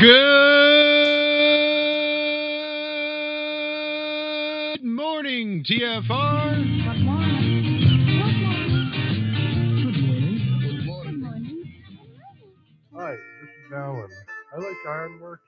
Good morning, TFR. Good morning. Hi, this is Alan. I like Ironworx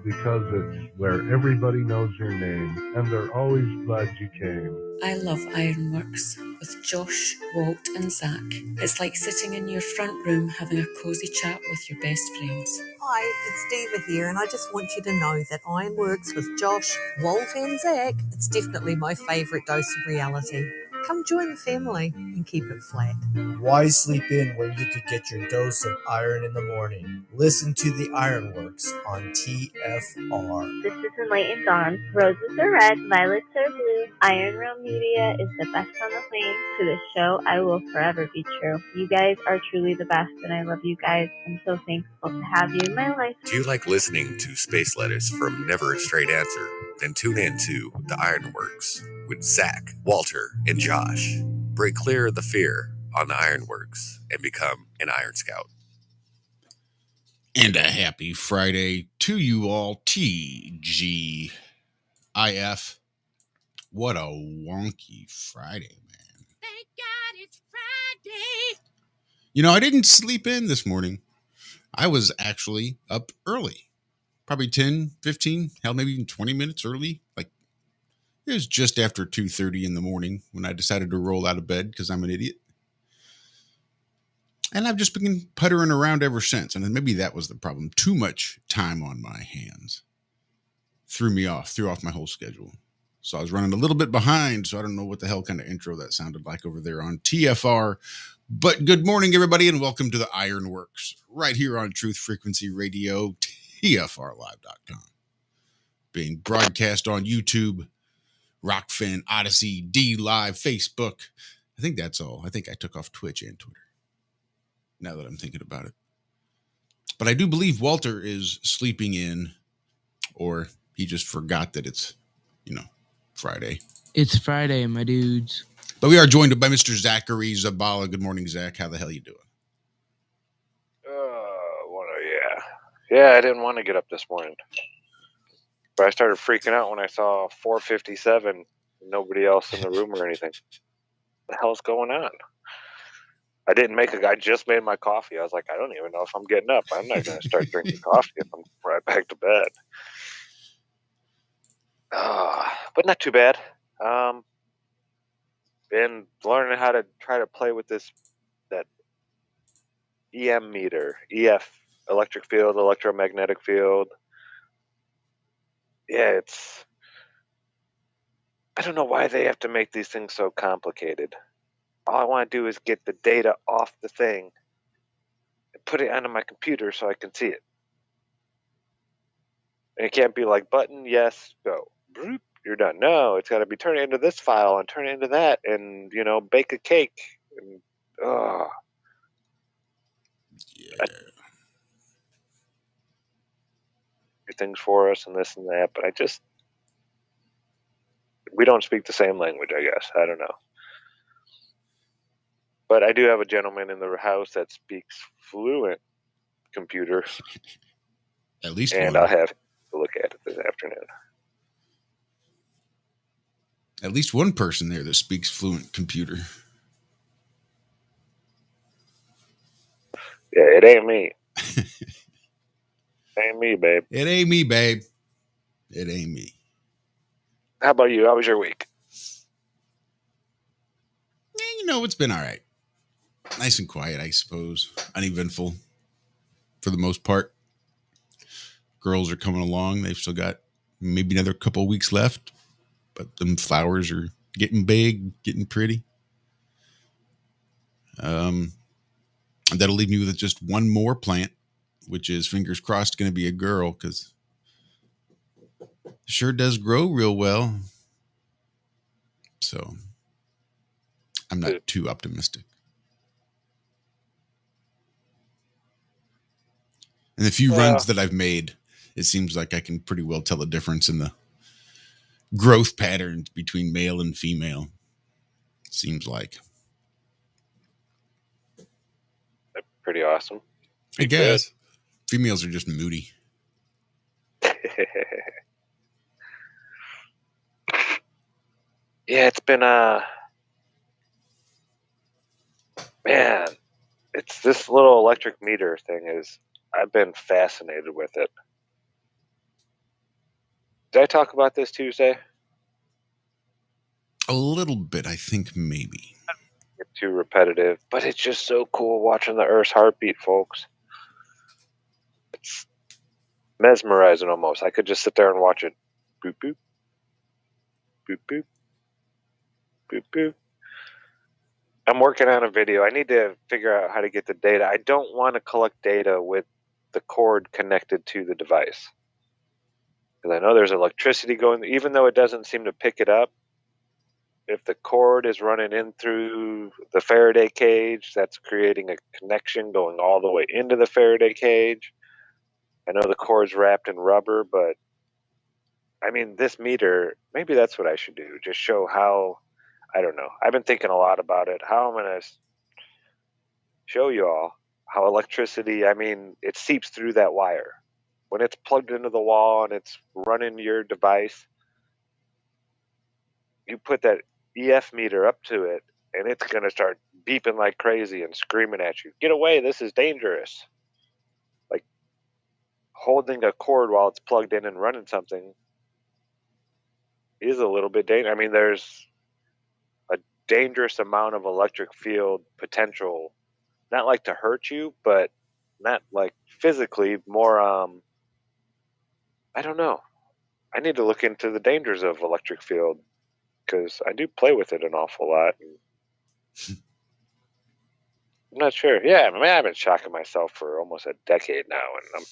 because it's where everybody knows your name, and they're always glad you came. I love Ironworx with Josh, Walt and Zach. It's like sitting in your front room having a cosy chat with your best friends. Hi, it's Diva here, and I just want you to know that Ironworx with Josh, Walt and Zach, it's definitely my favourite dose of reality. Come join the family and keep it flat. Why sleep in when you could get your dose of iron in the morning? Listen to the Ironworx on TFR. This is Enlightened Dawn. Roses are red, violets are blue. Iron Realm Media is the best on the planet. To this show, I will forever be true. You guys are truly the best, and I love you guys. I'm so thankful to have you in my life. Do you like listening to space letters from Never a Straight Answer? Then tune in to The Ironworx with Zach, Walter, and Josh. Break clear of the fear on The Ironworx and become an Iron Scout. And a happy Friday to you all, TGIF. What a wonky Friday, man. Thank God it's Friday. You know, I didn't sleep in this morning. I was actually up early. Probably 10, 15, hell, maybe even 20 minutes early. Like, it was just after 2:30 in the morning when I decided to roll out of bed because I'm an idiot. And I've just been puttering around ever since. And then maybe that was the problem. Too much time on my hands. Threw off my whole schedule. So I was running a little bit behind. So I don't know what the hell kind of intro that sounded like over there on TFR. But good morning, everybody, and welcome to the Ironworx right here on Truth Frequency Radio, TFRlive.com. Being broadcast on YouTube, Rockfin, Odyssey, D Live, Facebook. I think that's all. I think I took off Twitch and Twitter, now that I'm thinking about it. But I do believe Walter is sleeping in, or he just forgot that it's, Friday. It's Friday, my dudes. But we are joined by Mr. Zachary Zabala. Good morning, Zach. How the hell you doing? Yeah, I didn't want to get up this morning. But I started freaking out when I saw 4:57, nobody else in the room or anything. What the hell's going on? I just made my coffee. I was like, I don't even know if I'm getting up. I'm not going to start drinking coffee if I'm right back to bed. But not too bad. Been learning how to try to play with that EM meter, EF, electric field, electromagnetic field. Yeah, I don't know why they have to make these things so complicated. All I want to do is get the data off the thing and put it onto my computer so I can see it. And it can't be like button, yes, go. Bloop, you're done. No, it's got to be turned into this file and turn it into that and, bake a cake. And, things for us and this and that, but we don't speak the same language, I guess. I don't know. But I do have a gentleman in the house that speaks fluent computer. At least and one. I'll have to look at it this afternoon. At least one person there that speaks fluent computer. Yeah, it ain't me. Ain't me, babe. It ain't me, babe. It ain't me. How about you? How was your week? It's been all right. Nice and quiet, I suppose. Uneventful for the most part. Girls are coming along. They've still got maybe another couple of weeks left, but them flowers are getting big, getting pretty. And that'll leave me with just one more plant, which is, fingers crossed, going to be a girl, because it sure does grow real well. So I'm not too optimistic. And the few runs that I've made, it seems like I can pretty well tell the difference in the growth patterns between male and female. Seems like. Pretty awesome. I guess. Females are just moody. Yeah, it's been man, it's this little electric meter thing is I've been fascinated with it. Did I talk about this Tuesday? A little bit, I think, maybe. Get too repetitive, but it's just so cool watching the Earth's heartbeat, folks. It's mesmerizing almost. I could just sit there and watch it. Boop boop. Boop boop. Boop boop. I'm working on a video. I need to figure out how to get the data. I don't want to collect data with the cord connected to the device. Because I know there's electricity going, even though it doesn't seem to pick it up. If the cord is running in through the Faraday cage, that's creating a connection going all the way into the Faraday cage. I know the cord's wrapped in rubber, but I mean, this meter, maybe that's what I should do. Just show how, I don't know. I've been thinking a lot about it. How I'm going to show you all how electricity, I mean, it seeps through that wire. When it's plugged into the wall and it's running your device, you put that EF meter up to it, and it's going to start beeping like crazy and screaming at you, get away, this is dangerous. Like holding a cord while it's plugged in and running something is a little bit dangerous. I mean, there's a dangerous amount of electric field potential, not like to hurt you, but not like physically, more, I don't know. I need to look into the dangers of electric field because I do play with it an awful lot. I'm not sure. Yeah, I mean, I've been shocking myself for almost a decade now, and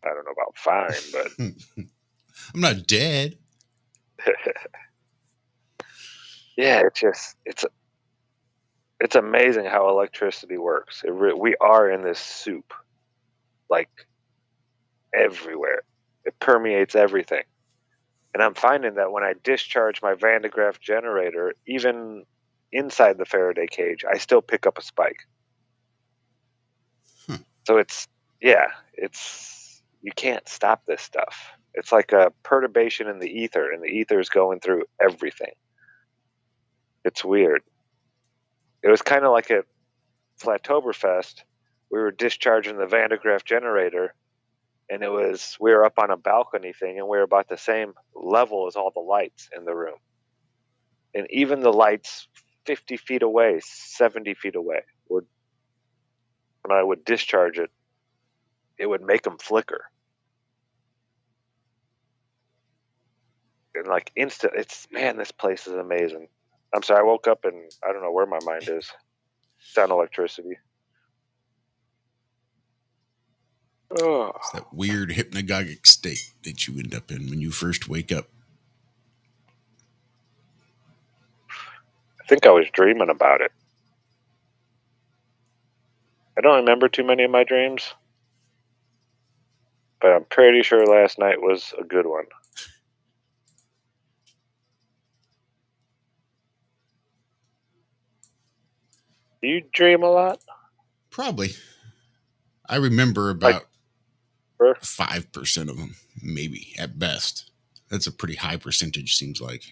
I don't know about fine, but I'm not dead. Yeah, it's amazing how electricity works. We are in this soup, like everywhere. It permeates everything, and I'm finding that when I discharge my Van de Graaff generator, even inside the Faraday cage, I still pick up a spike. So it's you can't stop this stuff. It's like a perturbation in the ether, and the ether is going through everything. It's weird. It was kind of like at Flattoberfest. We were discharging the Van de Graaff generator, and we were up on a balcony thing, and we were about the same level as all the lights in the room. And even the lights 50 feet away, 70 feet away, when I would discharge it, it would make them flicker. And like instant, this place is amazing. I'm sorry, I woke up and I don't know where my mind is. It's on electricity. Oh. It's that weird hypnagogic state that you end up in when you first wake up. I think I was dreaming about it. I don't remember too many of my dreams, but I'm pretty sure last night was a good one. Do you dream a lot? Probably. I remember about 5% of them, maybe at best. That's a pretty high percentage, seems like.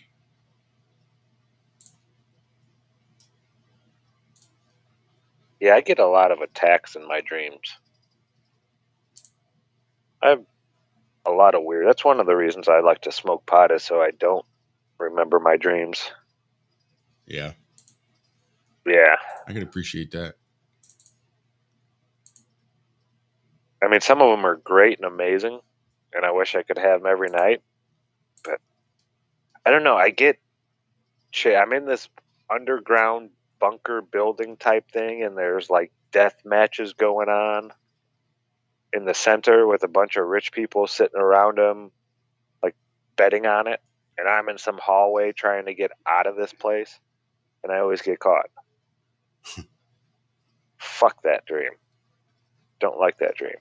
Yeah, I get a lot of attacks in my dreams. I have a lot of weird. That's one of the reasons I like to smoke pot, is so I don't remember my dreams. Yeah. Yeah. I can appreciate that. I mean, some of them are great and amazing, and I wish I could have them every night. But I don't know. I'm in this underground bunker building type thing, and there's like death matches going on in the center with a bunch of rich people sitting around them, like betting on it. And I'm in some hallway trying to get out of this place, and I always get caught. Fuck that dream. Don't like that dream.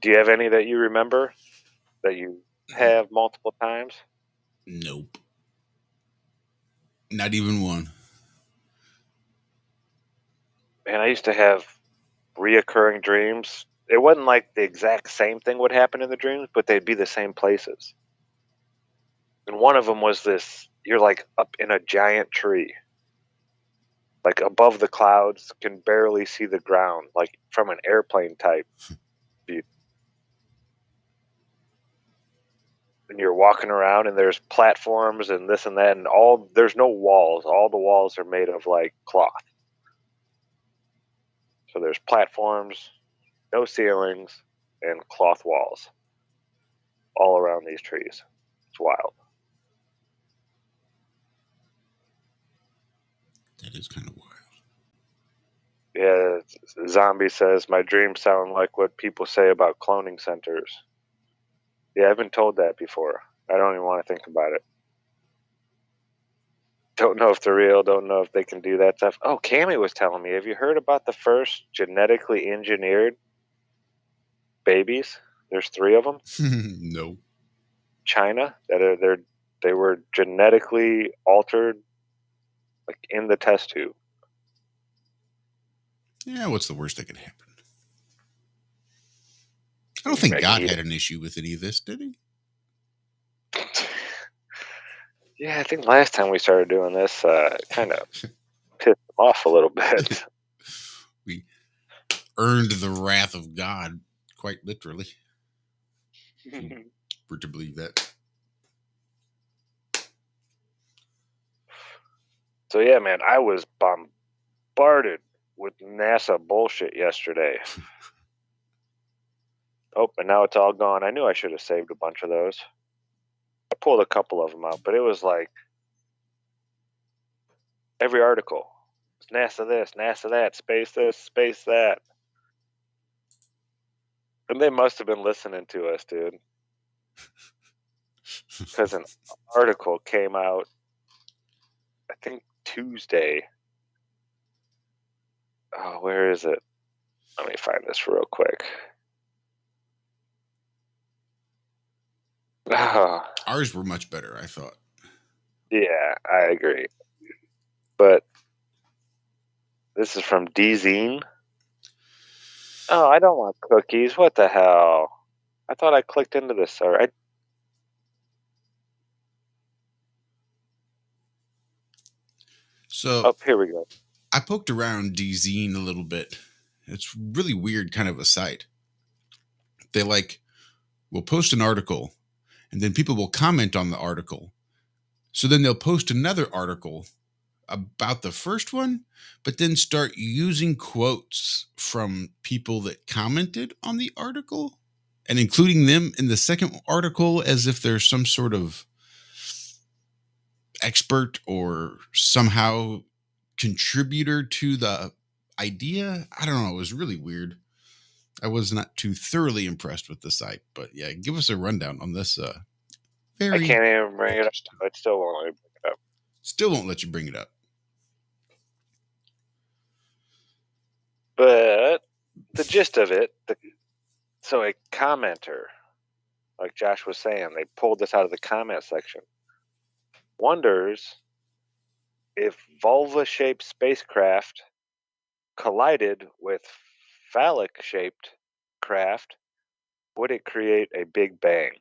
Do you have any that you remember that you have multiple times? Nope. Not even one. And I used to have reoccurring dreams. It wasn't like the exact same thing would happen in the dreams, but they'd be the same places. And one of them was this, you're like up in a giant tree, like above the clouds, can barely see the ground, like from an airplane type view. And you're walking around and there's platforms and this and that, and there's no walls. All the walls are made of like cloth. So there's platforms, no ceilings, and cloth walls all around these trees. It's wild. That is kind of wild. Yeah, Zombie says, my dreams sound like what people say about cloning centers. Yeah, I've been told that before. I don't even want to think about it. Don't know if they're real, don't know if they can do that stuff. Oh, Cammy was telling me, have you heard about the first genetically engineered babies? There's 3 of them. No. China, they were genetically altered, like in the test tube. Yeah, what's the worst that could happen? I don't think God had an issue with any of this, did he? Yeah, I think last time we started doing this, kind of pissed him off a little bit. We earned the wrath of God, quite literally. If you were to believe that. So yeah, man, I was bombarded with NASA bullshit yesterday. Oh, and now it's all gone. I knew I should have saved a bunch of those. I pulled a couple of them out, but it was like every article. NASA this, NASA that, space this, space that. And they must have been listening to us, dude. Because an article came out, I think Tuesday. Oh, where is it? Let me find this real quick. Ours were much better, I thought. Yeah, I agree. But this is from DZine. Oh, I don't want cookies. What the hell? I thought I clicked into this. All right. So, here we go. I poked around DZine a little bit. It's really weird kind of a site. They will post an article and then people will comment on the article. So then they'll post another article about the first one, but then start using quotes from people that commented on the article and including them in the second article as if they're some sort of expert or somehow contributor to the idea. I don't know. It was really weird. I was not too thoroughly impressed with the site, but yeah, give us a rundown on this. I can't even bring it up. It still won't let me bring it up. Still won't let you bring it up. But the gist of it, so a commenter, like Josh was saying, they pulled this out of the comment section, wonders if vulva-shaped spacecraft collided with phallic-shaped craft, would it create a big bang?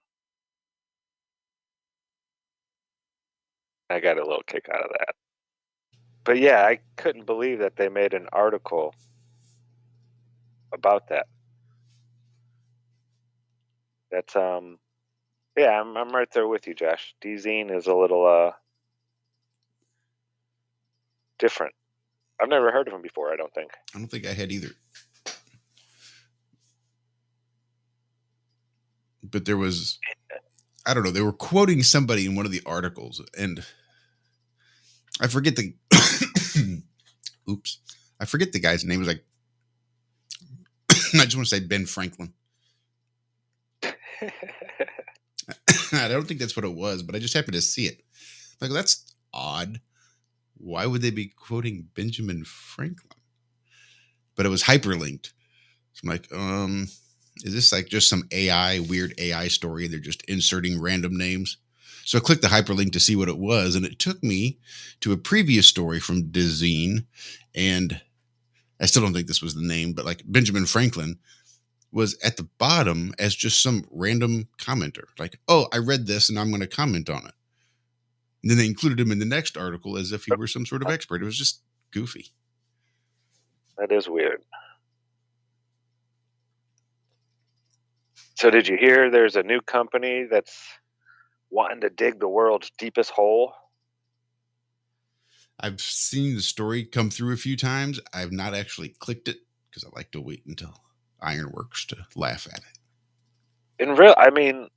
I got a little kick out of that. But yeah, I couldn't believe that they made an article about that. That's yeah, I'm right there with you, Josh. DZine is a little different. I've never heard of him before, I don't think. I don't think I had either. But there was, I don't know, they were quoting somebody in one of the articles, and I forget the oops. I forget the guy's name. It was like I just want to say Ben Franklin. I don't think that's what it was, but I just happened to see it. Like, that's odd. Why would they be quoting Benjamin Franklin? But it was hyperlinked. So I'm like, is this like just some weird AI story? They're just inserting random names. So I clicked the hyperlink to see what it was, and it took me to a previous story from DZine, and I still don't think this was the name, but like Benjamin Franklin was at the bottom as just some random commenter. Like, oh, I read this and I'm going to comment on it. And then they included him in the next article as if he were some sort of expert. It was just goofy. That is weird. So did you hear there's a new company that's wanting to dig the world's deepest hole? I've seen the story come through a few times. I've not actually clicked it because I like to wait until Ironworx to laugh at it. I mean,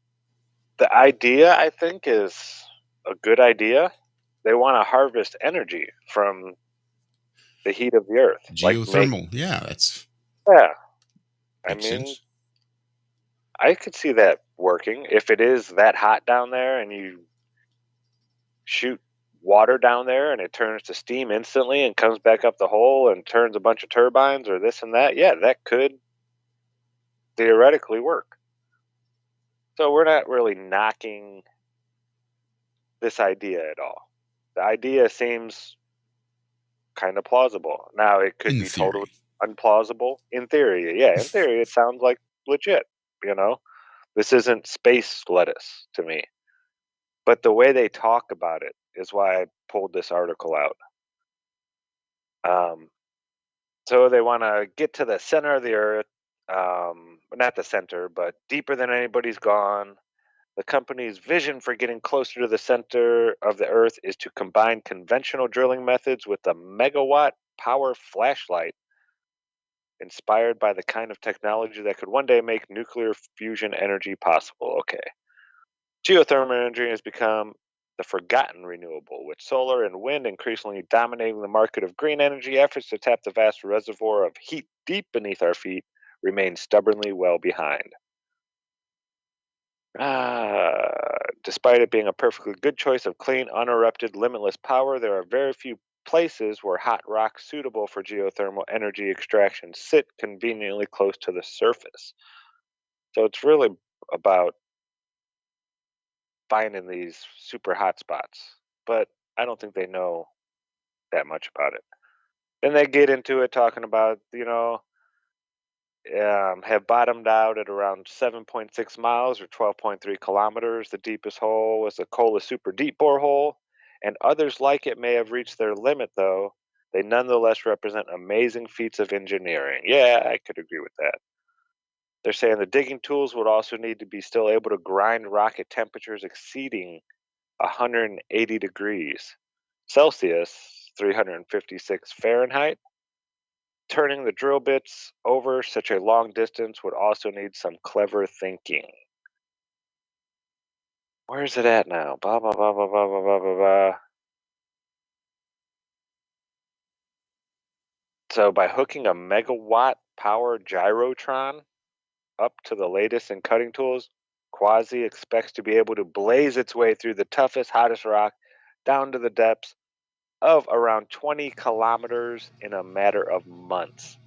the idea, I think, is a good idea. They want to harvest energy from the heat of the earth. Geothermal. Yeah, that's. Yeah. I Makes mean, sense. I could see that working. If it is that hot down there and you shoot water down there and it turns to steam instantly and comes back up the hole and turns a bunch of turbines or this and that, yeah, that could theoretically work. So we're not really knocking this idea at all. The idea seems kind of plausible. Now, it could be totally unplausible in theory. Yeah, in theory, it sounds like legit. This isn't space lettuce to me. But the way they talk about it is why I pulled this article out. So they want to get to the center of the earth, not the center, but deeper than anybody's gone. The company's vision for getting closer to the center of the earth is to combine conventional drilling methods with a megawatt power flashlight inspired by the kind of technology that could one day make nuclear fusion energy possible. Okay. Geothermal energy has become the forgotten renewable, with solar and wind increasingly dominating the market of green energy. Efforts to tap the vast reservoir of heat deep beneath our feet remain stubbornly well behind. Despite it being a perfectly good choice of clean, uninterrupted, limitless power, there are very few places where hot rock suitable for geothermal energy extraction sit conveniently close to the surface. So it's really about finding these super hot spots, but I don't think they know that much about it. Then they get into it talking about, have bottomed out at around 7.6 miles or 12.3 kilometers. The deepest hole was the Kola Super Deep borehole, and others like it may have reached their limit, though. They nonetheless represent amazing feats of engineering. Yeah, I could agree with that. They're saying the digging tools would also need to be still able to grind rock at temperatures exceeding 180 degrees Celsius, 356 Fahrenheit. Turning the drill bits over such a long distance would also need some clever thinking. Where's it at now? Blah, blah, blah, blah, blah, blah, blah, blah, blah. So by hooking a megawatt power gyrotron up to the latest in cutting tools, Quasi expects to be able to blaze its way through the toughest, hottest rock down to the depths of around 20 kilometers in a matter of months.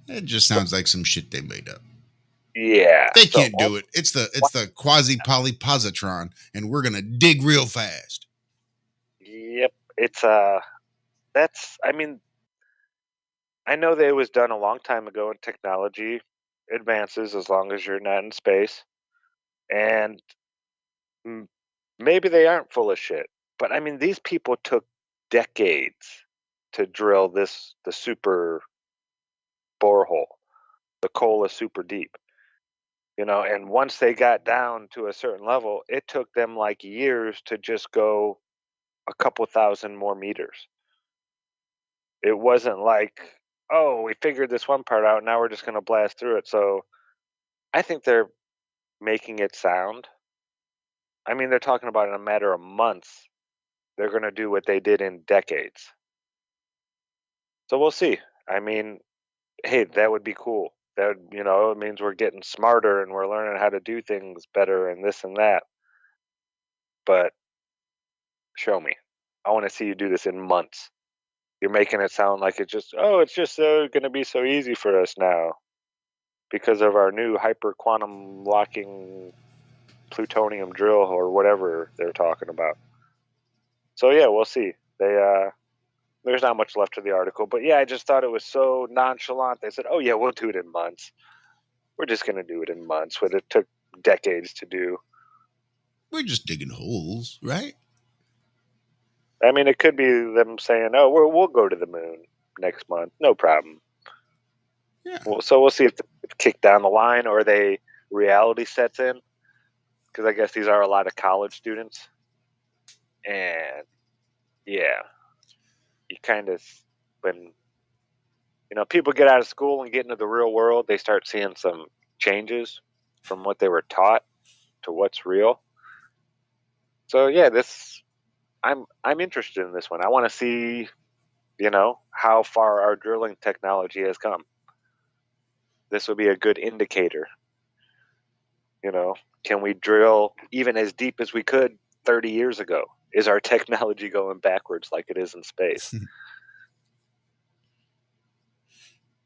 It just sounds like some shit they made up. Yeah. They can't do it. It's the quasi polypositron, and we're gonna dig real fast. Yep. It's I know that it was done a long time ago, and technology advances as long as you're not in space. And maybe they aren't full of shit. But these people took decades to drill the super borehole, the Kola Super Deep. And once they got down to a certain level, it took them like years to just go a couple thousand more meters. It wasn't like, oh, we figured this one part out, now we're just going to blast through it. So I think they're making it sound. They're talking about in a matter of months, they're going to do what they did in decades. So we'll see. Hey, that would be cool. That, it means we're getting smarter and we're learning how to do things better and this and that. But show me. I want to see you do this in months. You're making it sound like it's just going to be so easy for us now because of our new hyper quantum locking plutonium drill or whatever they're talking about. So yeah, we'll see. There's not much left to the article, but yeah, I just thought it was so nonchalant. They said, "Oh yeah, we'll do it in months. We're just going to do it in months." What it took decades to do. We're just digging holes, right? I mean, it could be them saying, "Oh, we'll go to the moon next month, no problem." Yeah. Well, so we'll see if it's kicked down the line or reality sets in, because I guess these are a lot of college students, and yeah, you kind of when people get out of school and get into the real world, they start seeing some changes from what they were taught to what's real. So yeah, I'm interested in this one. I want to see, how far our drilling technology has come. This would be a good indicator. Can we drill even as deep as we could 30 years ago? Is our technology going backwards like it is in space?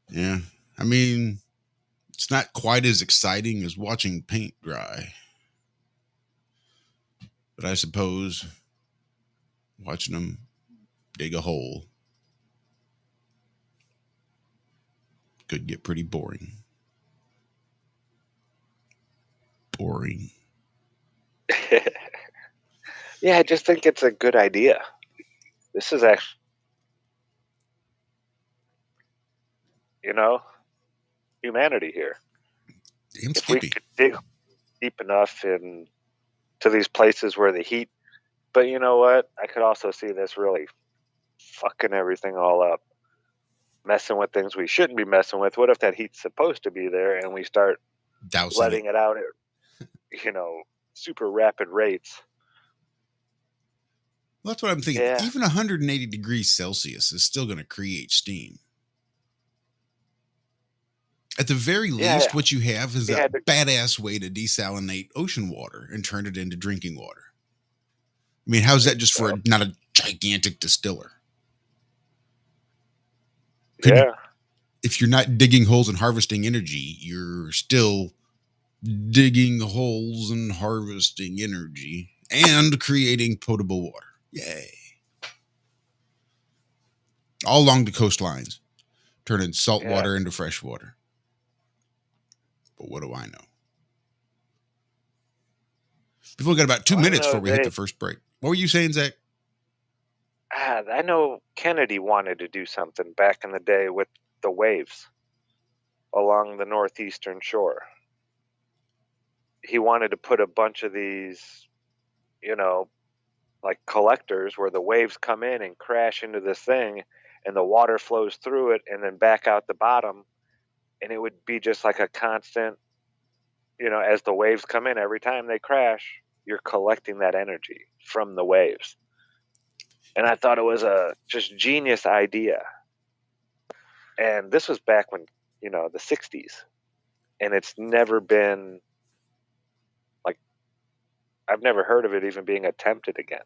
Yeah. I mean, it's not quite as exciting as watching paint dry. But I suppose watching them dig a hole could get pretty boring. Boring. Yeah, I just think it's a good idea. This is actually, humanity here. Damn If we Skippy. could dig deep enough into these places where the heat, but you know what? I could also see this really fucking everything all up, messing with things we shouldn't be messing with. What if that heat's supposed to be there and we start Dousing letting it out at, super rapid rates? Well, that's what I'm thinking. Yeah. Even 180 degrees Celsius is still going to create steam. At the very least, what you have is a badass way to desalinate ocean water and turn it into drinking water. I mean, how's that just for not a gigantic distiller? If you're not digging holes and harvesting energy, you're still digging holes and harvesting energy and creating potable water. Yay. All along the coastlines, turning salt water into fresh water. But what do I know? We've only got about 2 minutes before we hit the first break. What were you saying, Zach? I know Kennedy wanted to do something back in the day with the waves along the northeastern shore. He wanted to put a bunch of these, like collectors where the waves come in and crash into this thing and the water flows through it and then back out the bottom. And it would be just like a constant, as the waves come in, every time they crash, you're collecting that energy from the waves. And I thought it was a just genius idea. And this was back when, the 60s. And it's never been, I've never heard of it even being attempted again.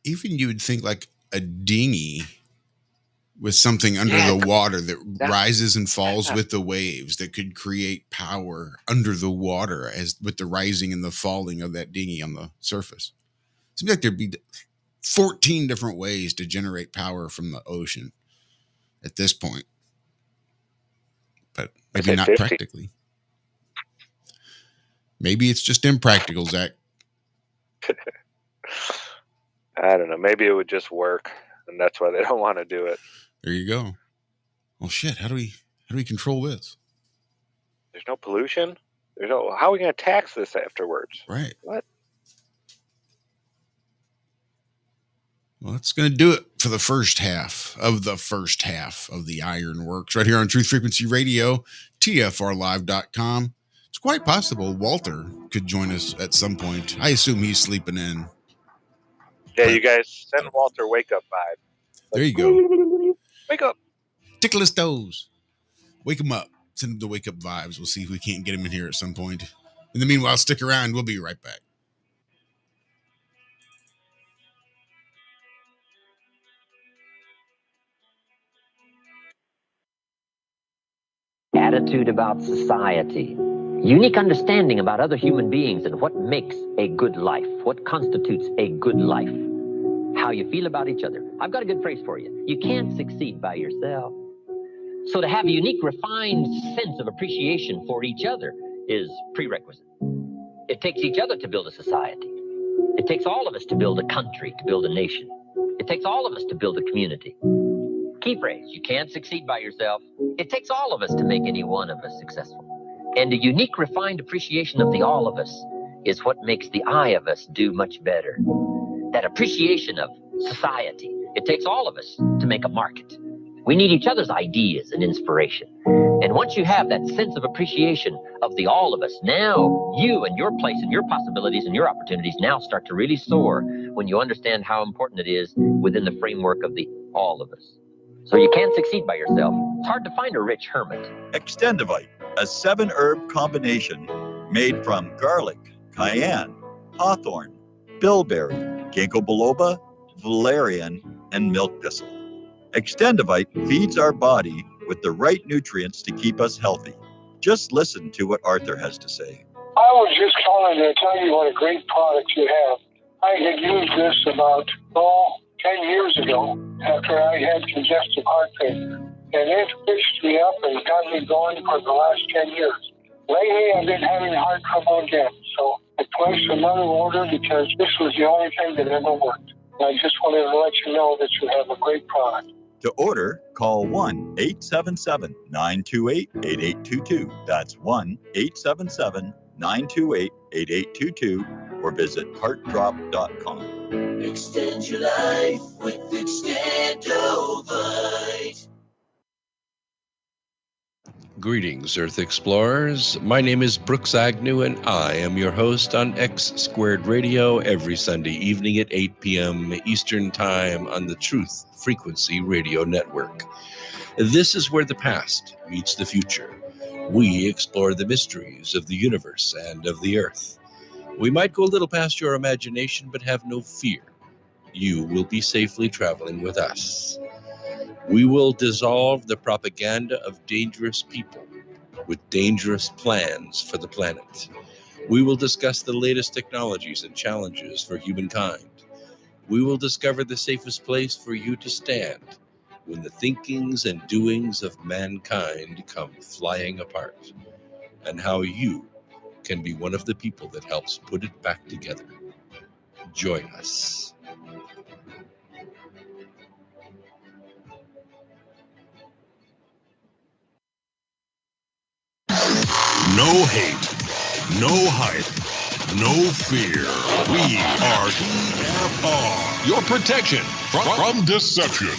Even you would think like a dinghy with something under the water that rises and falls with the waves that could create power under the water as with the rising and the falling of that dinghy on the surface. It seems like there'd be 14 different ways to generate power from the ocean at this point. But maybe not 50. Practically. Maybe it's just impractical, Zach. I don't know. Maybe it would just work, and that's why they don't want to do it. There you go. Well, shit. How do we control this? There's no pollution. How are we going to tax this afterwards? Right. What? Well, that's going to do it for the first half of the Ironworks right here on Truth Frequency Radio, TFRlive.com. It's quite possible Walter could join us at some point. I assume he's sleeping in. Yeah, you guys send Walter wake up vibe. There you go. Wake up. Tickle his toes. Wake him up. Send him the wake up vibes. We'll see if we can't get him in here at some point. In the meanwhile, stick around. We'll be right back. Attitude about society. Unique understanding about other human beings and what makes a good life, what constitutes a good life. how you feel about each other. I've got a good phrase for you. You can't succeed by yourself. So to have a unique, refined sense of appreciation for each other is prerequisite. It takes each other to build a society. It takes all of us to build a country, to build a nation. It takes all of us to build a community. Key phrase, you can't succeed by yourself. It takes all of us to make any one of us successful. And a unique, refined appreciation of the all of us is what makes the I of us do much better. That appreciation of society, it takes all of us to make a market. We need each other's ideas and inspiration. And once you have that sense of appreciation of the all of us, now you and your place and your possibilities and your opportunities now start to really soar when you understand how important it is within the framework of the all of us. So you can't succeed by yourself. It's hard to find a rich hermit. Extendivite, a 7-herb combination made from garlic, cayenne, hawthorn, bilberry, ginkgo biloba, valerian, and milk thistle. Extendivite feeds our body with the right nutrients to keep us healthy. Just listen to what Arthur has to say. I was just calling to tell you what a great product you have. I had used this about 10 years ago after I had congestive heart failure. And it fixed me up and got me going for the last 10 years. Lately, I've been having heart trouble again. So I placed another order because this was the only thing that ever worked. And I just wanted to let you know that you have a great product. To order, call 1-877-928-8822. That's 1-877-928-8822 or visit heartdrop.com. Extend your life with Extendovite. Greetings, Earth Explorers. My name is Brooks Agnew, and I am your host on X Squared Radio every Sunday evening at 8 p.m. Eastern Time on the Truth Frequency Radio Network. This is where the past meets the future. We explore the mysteries of the universe and of the Earth. We might go a little past your imagination, but have no fear. You will be safely traveling with us. We will dissolve the propaganda of dangerous people with dangerous plans for the planet. We will discuss the latest technologies and challenges for humankind. We will discover the safest place for you to stand when the thinkings and doings of mankind come flying apart, and how you can be one of the people that helps put it back together. Join us. No hate, no hype, no fear. We are TFR, your protection from deception.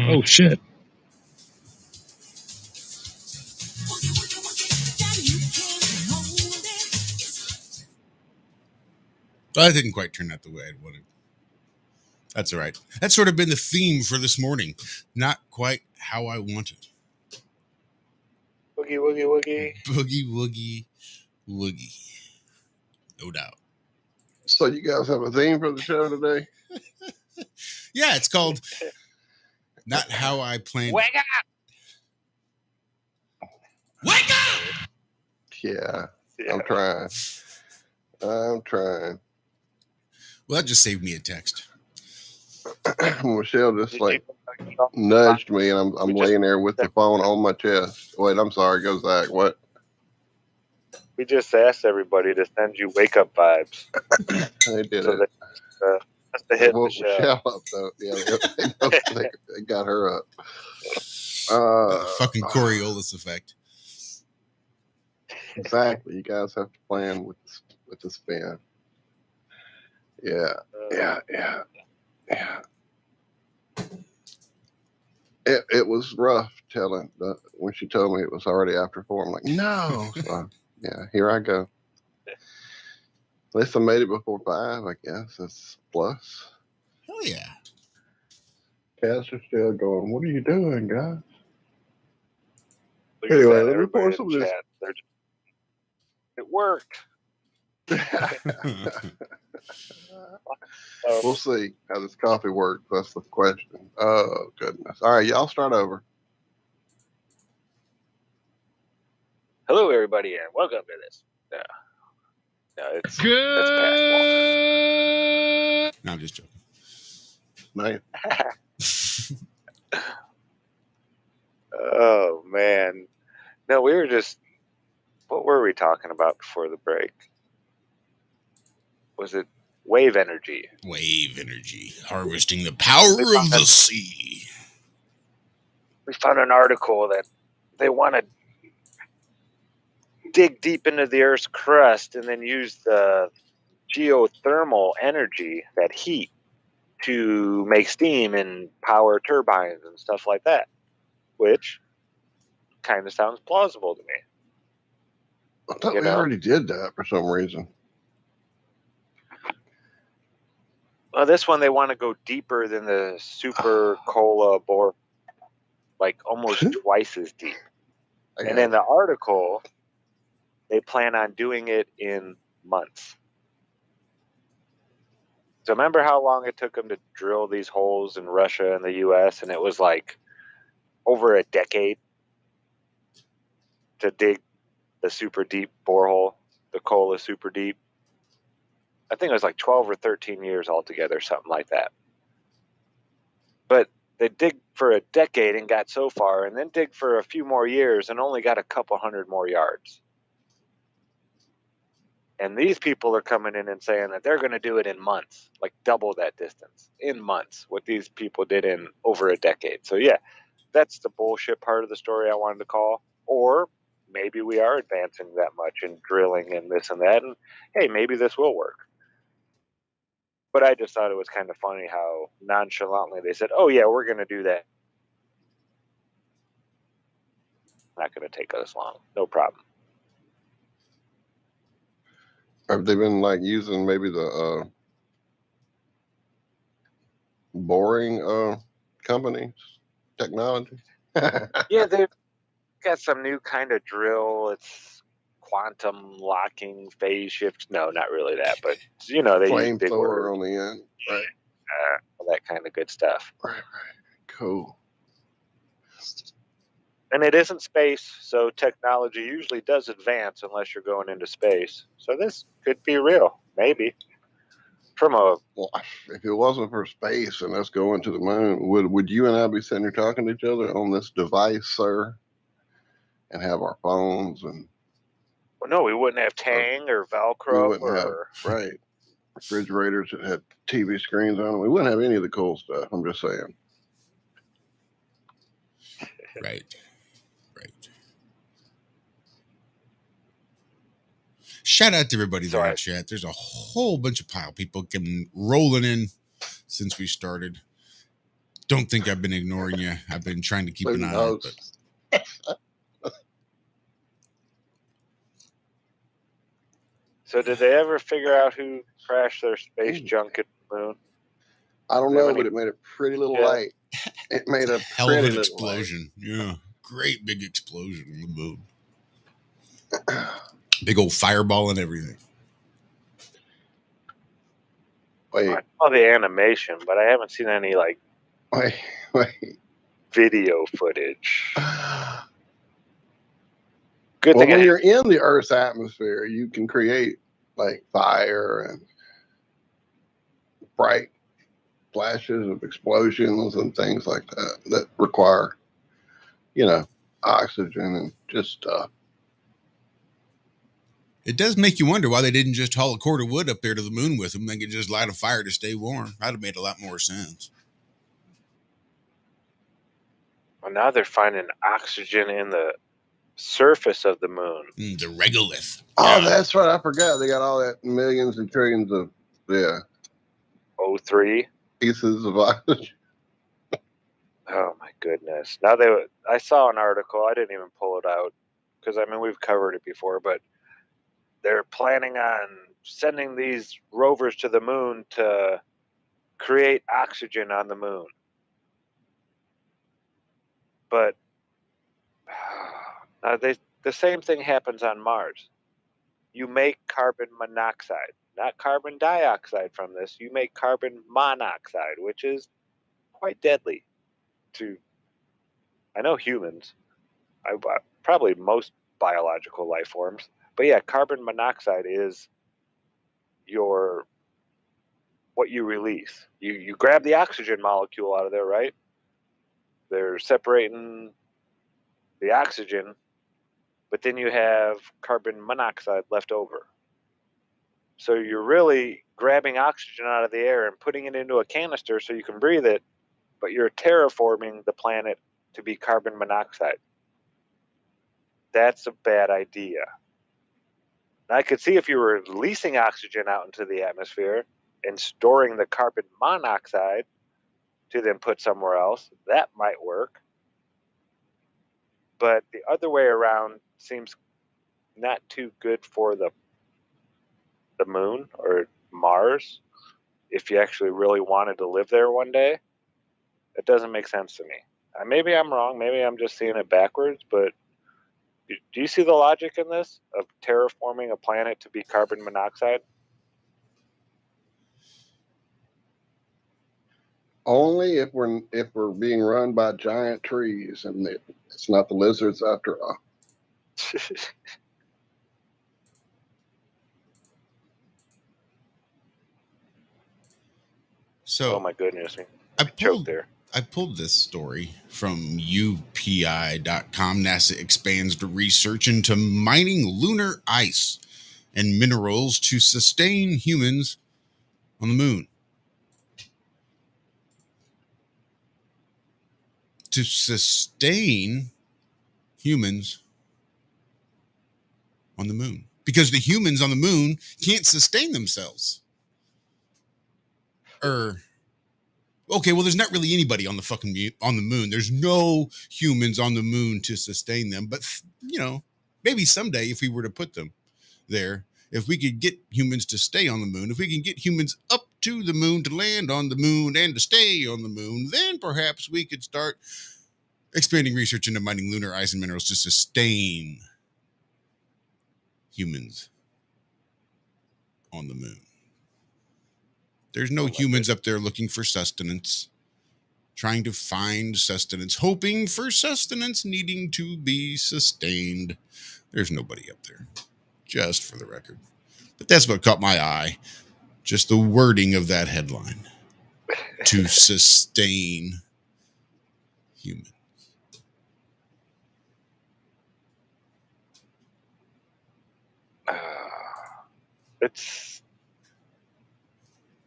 Oh, shit. That didn't quite turn out the way I wanted. That's all right. That's sort of been the theme for this morning. Not quite how I wanted. Woogie, woogie, woogie. Boogie, woogie, woogie. No doubt. So you guys have a theme for the show today? Yeah, it's called Not How I Planned. Wake up! Wake up! Yeah, I'm trying. Well, that just saved me a text. Michelle just nudged me, and I'm laying there with the phone on my chest. Wait, I'm sorry. Go Zach. What? We just asked everybody to send you wake up vibes. They did So it. that's the They hit woke Michelle. Michelle up though. Yeah, they got her up. Fucking Coriolis effect. Exactly. You guys have to plan with the spin. Yeah. It was rough telling when she told me it was already after 4. I'm like, no. So yeah, here I go. At least I made it before 5. I guess that's a plus. Hell yeah. Cats are still going. What are you doing, guys? Look at Anyway, that, let me pour everybody some in of this. chat. It worked. We'll see how this coffee works. That's the question. Oh, goodness. All right, y'all start over. Hello, everybody, and welcome to this. No, it's that's past Walter. No, I'm just joking. Nice. Oh man, no, we were just. What were we talking about before the break? Was it wave energy? Wave energy, harvesting the power of the sea. We found an article that they want to dig deep into the Earth's crust and then use the geothermal energy, that heat, to make steam and power turbines and stuff like that, which kind of sounds plausible to me. I thought we already did that for some reason. Well, this one they want to go deeper than the super cola bore, like almost twice as deep. And in the article, they plan on doing it in months. So remember how long it took them to drill these holes in Russia and the U.S., and it was like over a decade to dig the super deep borehole, the cola super deep. I think it was like 12 or 13 years altogether, something like that. But they dig for a decade and got so far, and then dig for a few more years and only got a couple hundred more yards. And these people are coming in and saying that they're going to do it in months, like double that distance in months, what these people did in over a decade. So yeah, that's the bullshit part of the story I wanted to call. Or maybe we are advancing that much in drilling and this and that, and hey, maybe this will work. But I just thought it was kind of funny how nonchalantly they said, oh yeah, we're going to do that. Not going to take us long. No problem. Have they been like using maybe the boring companies technology? Yeah, they've got some new kind of drill. It's quantum locking, phase shift. No, not really that, but you know, they use big Flamethrower words. on the end, right? All that kind of good stuff. Right. Cool. And it isn't space, so technology usually does advance unless you're going into space. So this could be real, maybe. Well, if it wasn't for space and us going to the moon, would you and I be sitting here talking to each other on this device, sir, and have our phones and? Well, no, we wouldn't have Tang or Velcro. We wouldn't have refrigerators that had TV screens on them. We wouldn't have any of the cool stuff. I'm just saying. Right. Shout out to everybody there in chat. There's a whole bunch of pile people coming rolling in since we started. Don't think I've been ignoring you. I've been trying to keep an eye on it. But So did they ever figure out who crashed their space junk at the moon? I don't know, but it made a pretty little light. It made a hell of an explosion. Yeah. Great big explosion on the moon. Big old fireball and everything. Wait. I saw the animation, but I haven't seen any like video footage. Good thing when you're in the Earth's atmosphere, you can create like fire and bright flashes of explosions and things like that require, oxygen and just stuff. It does make you wonder why they didn't just haul a cord of wood up there to the moon with them. They could just light a fire to stay warm. That'd have made a lot more sense. Well, now they're finding oxygen in the surface of the moon. The regolith. Oh, that's right. I forgot. They got all that millions and trillions of O3 pieces of oxygen. Oh my goodness! Now I saw an article. I didn't even pull it out because I mean we've covered it before, but they're planning on sending these rovers to the moon to create oxygen on the moon. But the same thing happens on Mars. You make carbon monoxide, not carbon dioxide from this. You make carbon monoxide, which is quite deadly to, I know, humans. Probably most biological life forms. But yeah, carbon monoxide is what you release. You grab the oxygen molecule out of there, right? They're separating the oxygen, but then you have carbon monoxide left over. So you're really grabbing oxygen out of the air and putting it into a canister so you can breathe it, but you're terraforming the planet to be carbon monoxide. That's a bad idea. Now, I could see if you were releasing oxygen out into the atmosphere and storing the carbon monoxide to then put somewhere else, that might work. But the other way around seems not too good for the moon or Mars. If you actually really wanted to live there one day, it doesn't make sense to me. Maybe I'm wrong. Maybe I'm just seeing it backwards. But do you see the logic in this of terraforming a planet to be carbon monoxide? Only if we're being run by giant trees and it's not the lizards after all. So, oh my goodness, I pulled this story from UPI.com. NASA expands the research into mining lunar ice and minerals to sustain humans on the moon. To sustain humans on the moon. Because the humans on the moon can't sustain themselves. Okay, well, there's not really anybody on the moon. There's no humans on the moon to sustain them. But, maybe someday if we were to put them there, if we could get humans to stay on the moon, if we can get humans up to the moon, to land on the moon, and to stay on the moon, then perhaps we could start expanding research into mining lunar ice and minerals to sustain humans on the moon. There's no humans up there looking for sustenance, trying to find sustenance, hoping for sustenance, needing to be sustained. There's nobody up there, just for the record. But that's what caught my eye. Just the wording of that headline. To sustain humans.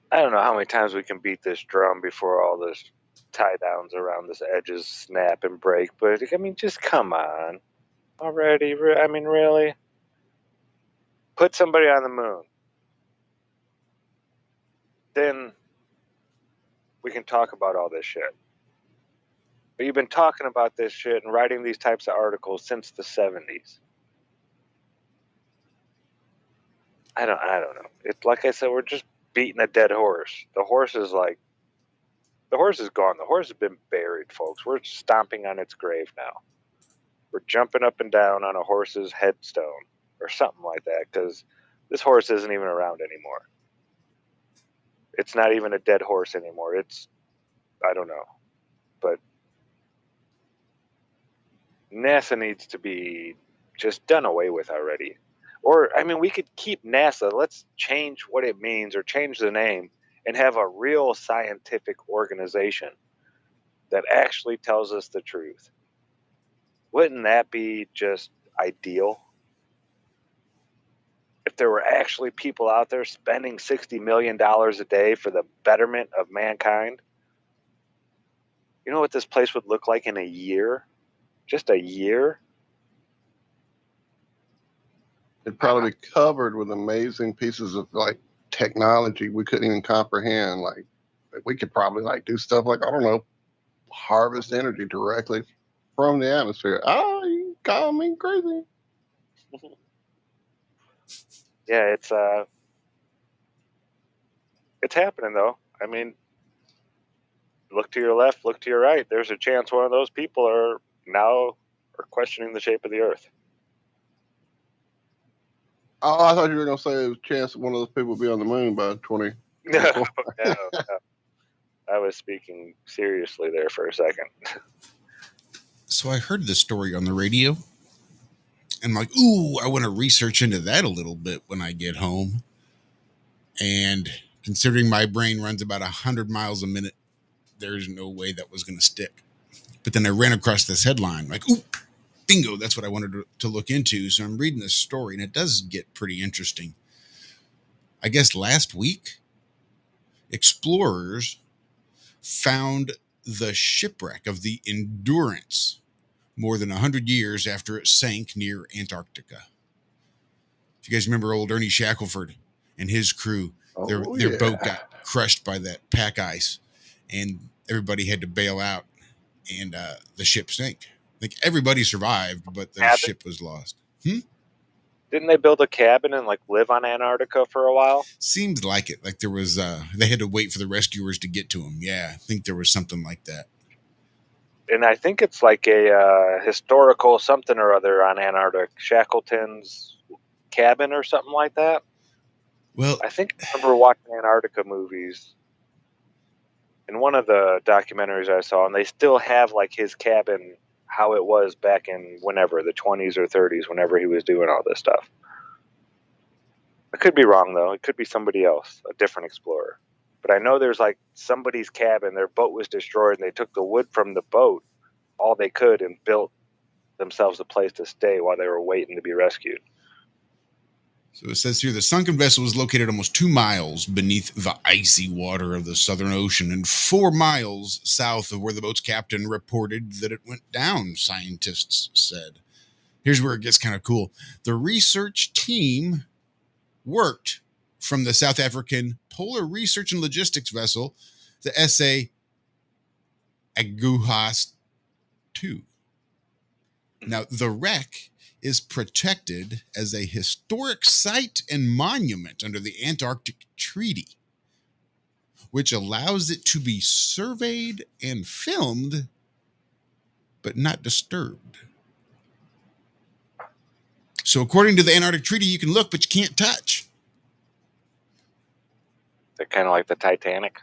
I don't know how many times we can beat this drum before all this tie downs around this edges snap and break, but I mean, just come on already. I mean, really? Put somebody on the moon. Then we can talk about all this shit. But you've been talking about this shit and writing these types of articles since the 70s. I don't know. It's like I said, we're just beating a dead horse. The horse is gone. The horse has been buried, folks. We're stomping on its grave now. We're jumping up and down on a horse's headstone or something like that, because this horse isn't even around anymore. It's not even a dead horse anymore. I don't know. But NASA needs to be just done away with already. Or, I mean, we could keep NASA. Let's change what it means or change the name and have a real scientific organization that actually tells us the truth. Wouldn't that be just ideal? there were actually people out there spending $60 million a day for the betterment of mankind, you know what this place would look like in a year? Just a year? It'd probably be covered with amazing pieces of like technology we couldn't even comprehend. Like we could probably like do stuff like, I don't know, harvest energy directly from the atmosphere. Oh, you call me crazy. Yeah, it's happening though. I mean, look to your left, look to your right. There's a chance one of those people are questioning the shape of the earth. Oh, I thought you were going to say there's a chance one of those people will be on the moon by 20. No. I was speaking seriously there for a second. So I heard this story on the radio. And I'm like, ooh, I want to research into that a little bit when I get home. And considering my brain runs about 100 miles a minute, there's no way that was going to stick. But then I ran across this headline, like, ooh, bingo, that's what I wanted to look into. So I'm reading this story, and it does get pretty interesting. I guess last week, explorers found the shipwreck of the Endurance more than 100 years after it sank near Antarctica. If you guys remember old Ernie Shackelford and his crew, their boat got crushed by that pack ice, and everybody had to bail out, and the ship sank. Like everybody survived, but the ship was lost. Didn't they build a cabin and like live on Antarctica for a while? Seemed like it. Like there was, they had to wait for the rescuers to get to them. Yeah, I think there was something like that. And I think it's like a historical something or other on Antarctica. Shackleton's cabin or something like that. Well, I think I remember watching Antarctica movies in one of the documentaries I saw, and they still have like his cabin, how it was back in whenever, the 20s or 30s, whenever he was doing all this stuff. I could be wrong, though. It could be somebody else, a different explorer. But I know there's like somebody's cabin, their boat was destroyed, and they took the wood from the boat, all they could, and built themselves a place to stay while they were waiting to be rescued. So it says here, the sunken vessel was located almost 2 miles beneath the icy water of the Southern Ocean and 4 miles south of where the boat's captain reported that it went down, scientists said. Here's where it gets kind of cool. The research team worked from the South African Polar Research and Logistics vessel, the SA Aguhas 2. Now, the wreck is protected as a historic site and monument under the Antarctic Treaty, which allows it to be surveyed and filmed, but not disturbed. So according to the Antarctic Treaty, you can look, but you can't touch. They're kind of like the Titanic.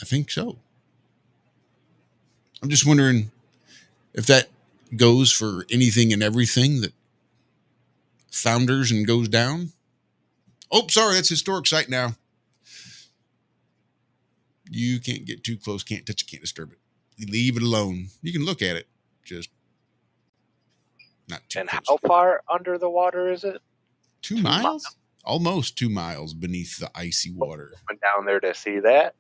I think so. I'm just wondering if that goes for anything and everything that founders and goes down. Oh, sorry, that's historic site now. You can't get too close, can't touch it, can't disturb it. You leave it alone. You can look at it, just not too close. How far under the water is it? 2 miles? Almost 2 miles beneath the icy water. Went down there to see that.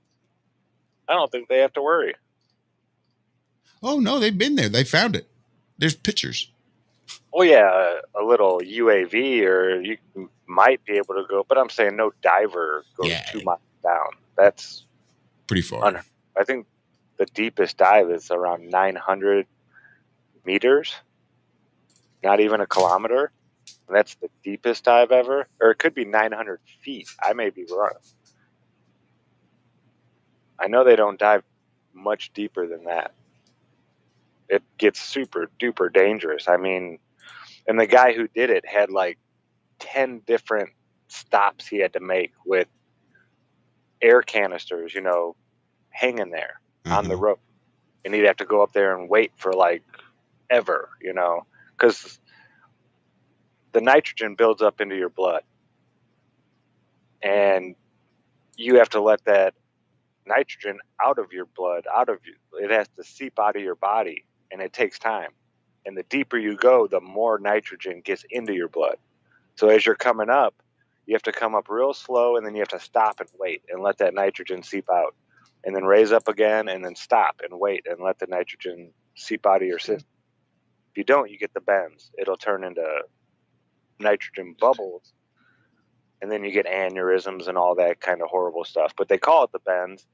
I don't think they have to worry. Oh, no, they've been there. They found it. There's pictures. Oh, yeah, a little UAV, or you might be able to go, but I'm saying no diver goes 2 miles down. That's pretty far. I think the deepest dive is around 900 meters, not even a kilometer. And that's the deepest dive ever. Or it could be 900 feet. I may be wrong. I know they don't dive much deeper than that. It gets super duper dangerous. I mean, and the guy who did it had like 10 different stops he had to make with air canisters, hanging there on the rope. And he'd have to go up there and wait for like ever, because the nitrogen builds up into your blood. And you have to let that nitrogen out of your blood, it has to seep out of your body, and it takes time. And the deeper you go, the more nitrogen gets into your blood. So as you're coming up, You have to come up real slow, and then you have to stop and wait and let that nitrogen seep out, and then raise up again, and then stop and wait and let the nitrogen seep out of your system. If you don't, you get the bends. It'll turn into nitrogen bubbles, and then you get aneurysms and all that kind of horrible stuff. But they call it the bends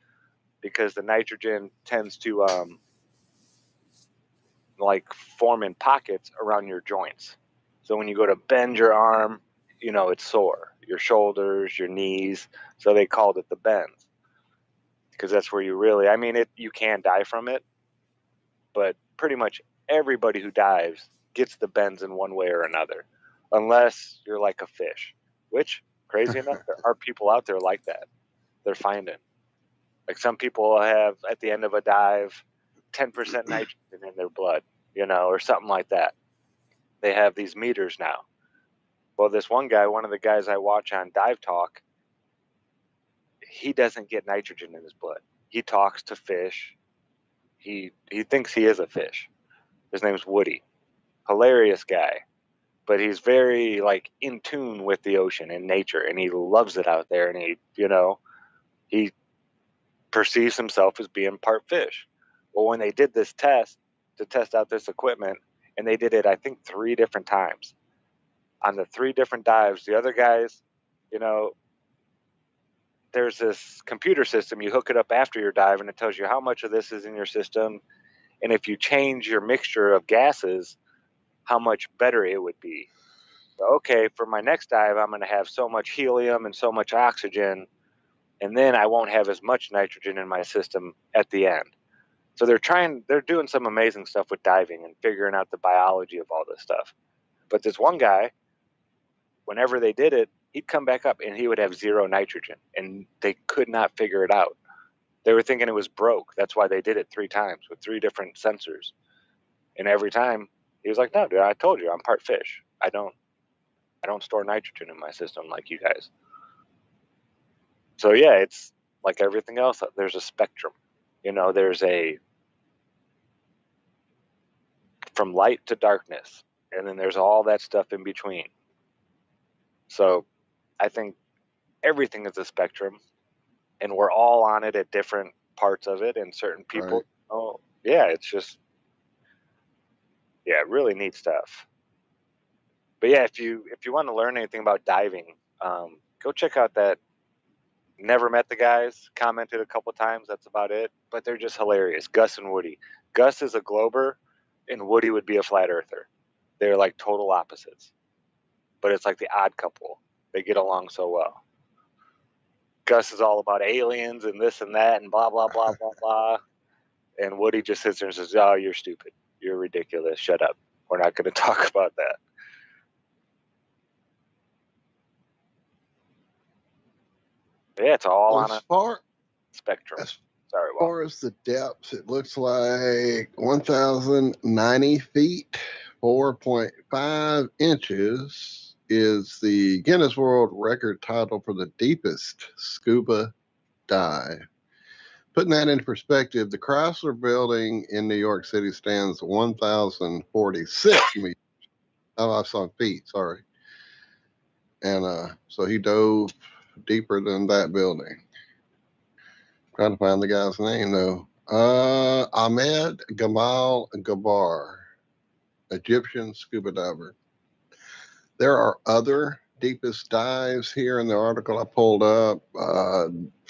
because the nitrogen tends to like form in pockets around your joints. So when you go to bend your arm, you know, it's sore. Your shoulders, your knees. So they called it the bends because that's where you really, I mean, you can die from it, but pretty much everybody who dives gets the bends in one way or another, unless you're like a fish, which, crazy enough, there are people out there like that. They're finding. Like some people have, at the end of a dive, 10% nitrogen in their blood, you know, or something like that. They have these meters now. Well, this one guy, one of the guys I watch on Dive Talk, he doesn't get nitrogen in his blood. He talks to fish. He thinks he is a fish. His name's Woody. Hilarious guy. But he's very, like, in tune with the ocean and nature, and he loves it out there, and he perceives himself as being part fish. Well, when they did this test to test out this equipment, and they did it, I think, 3 different times. On the 3 different dives, the other guys, you know, there's this computer system. You hook it up after your dive, and it tells you how much of this is in your system. And if you change your mixture of gases, how much better it would be. Okay, for my next dive, I'm going to have so much helium and so much oxygen, and then I won't have as much nitrogen in my system at the end. So they're doing some amazing stuff with diving and figuring out the biology of all this stuff. But this one guy, whenever they did it, he'd come back up and he would have 0 nitrogen, and they could not figure it out. They were thinking it was broke. That's why they did it 3 times with 3 different sensors. And every time he was like, "No, dude, I told you I'm part fish. I don't store nitrogen in my system like you guys." So yeah, it's like everything else. There's a spectrum. You know, there's from light to darkness, and then there's all that stuff in between. So I think everything is a spectrum, and we're all on it at different parts of it, and certain people, oh yeah, it's just, yeah, really neat stuff. But yeah, if you want to learn anything about diving, go check out that. Never met the guys, commented a couple times, that's about it, but they're just hilarious. Gus and Woody. Gus is a glober, and Woody would be a flat earther. They're like total opposites, but it's like the odd couple. They get along so well. Gus is all about aliens and this and that and blah, blah, blah, blah, blah. And Woody just sits there and says, "Oh, you're stupid. You're ridiculous. Shut up. We're not going to talk about that." But yeah, it's all on a spectrum. Sorry, As far as the depths, it looks like 1,090 feet, 4.5 inches is the Guinness World Record title for the deepest scuba dive. Putting that into perspective, the Chrysler Building in New York City stands 1,046 meters. Oh, I saw feet, sorry. And so he dove deeper than that building. Trying to find the guy's name though. Ahmed Gamal Gabar, Egyptian scuba diver. There are other deepest dives here in the article I pulled up.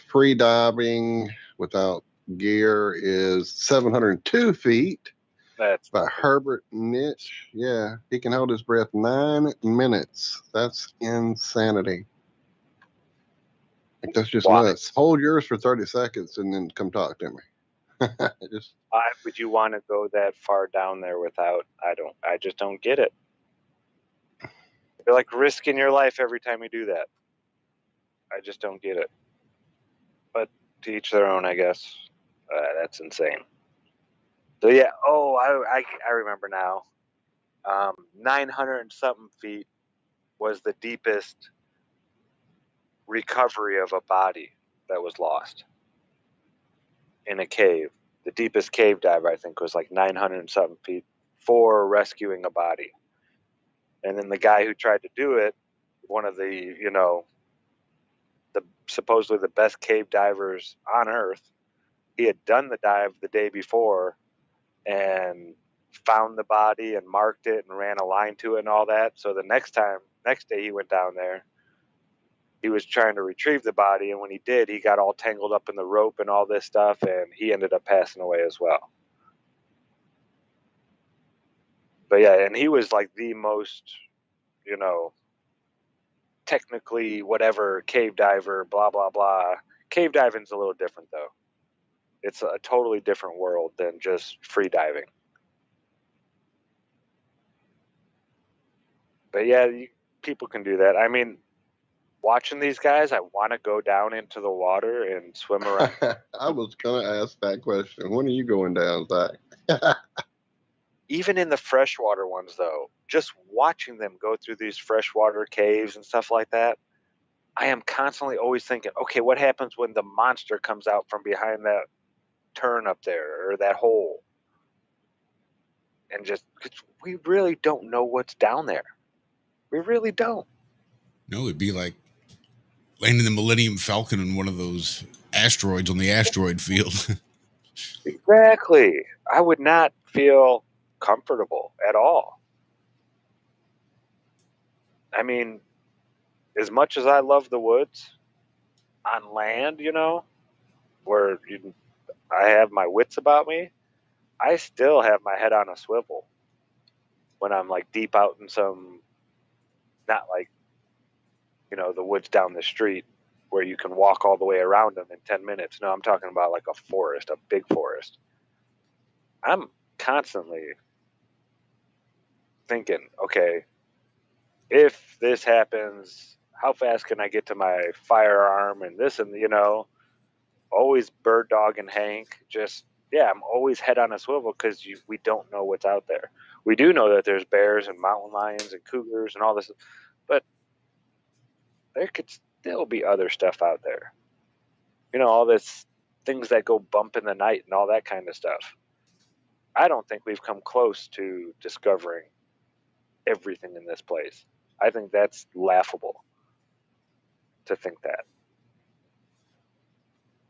Free diving without gear is 702 feet. That's by Herbert Nitsch. Yeah, he can hold his breath 9 minutes. That's insanity. That's just nuts. Hold yours for 30 seconds and then come talk to me. Just Why would you want to go that far down there without? I just don't get it. You're like risking your life every time you do that. I just don't get it. But to each their own, I guess. That's insane. So yeah. Oh, I remember now. 900 and something feet was the deepest recovery of a body that was lost in a cave. The deepest cave dive, I think, was like 900 and something feet for rescuing a body. And then the guy who tried to do it, one of the, supposedly the best cave divers on Earth. He had done the dive the day before and found the body and marked it and ran a line to it and all that. So the next day he went down there, he was trying to retrieve the body, and when he did, he got all tangled up in the rope and all this stuff, and he ended up passing away as well. But yeah, and he was like the most, technically whatever cave diver, blah, blah, blah. Cave diving's a little different, though. It's a totally different world than just free diving. But yeah, people can do that. I mean, watching these guys, I want to go down into the water and swim around. I was going to ask that question. When are you going down, Zach? Even in the freshwater ones, though, just watching them go through these freshwater caves and stuff like that, I am constantly always thinking, okay, what happens when the monster comes out from behind that turn up there or that hole? And just, 'cause we really don't know what's down there. We really don't. No, it'd be like landing the Millennium Falcon in one of those asteroids on the asteroid field. Exactly. I would not feel comfortable at all. I mean, as much as I love the woods, on land, where I have my wits about me, I still have my head on a swivel when I'm like deep out in some, not like, the woods down the street where you can walk all the way around them in 10 minutes. No, I'm talking about like a forest, a big forest. I'm constantly thinking, okay, if this happens, how fast can I get to my firearm and this and, always bird dog and Hank. I'm always head on a swivel because we don't know what's out there. We do know that there's bears and mountain lions and cougars and all this, but there could still be other stuff out there. All this things that go bump in the night and all that kind of stuff. I don't think we've come close to discovering everything in this place. I think that's laughable to think that.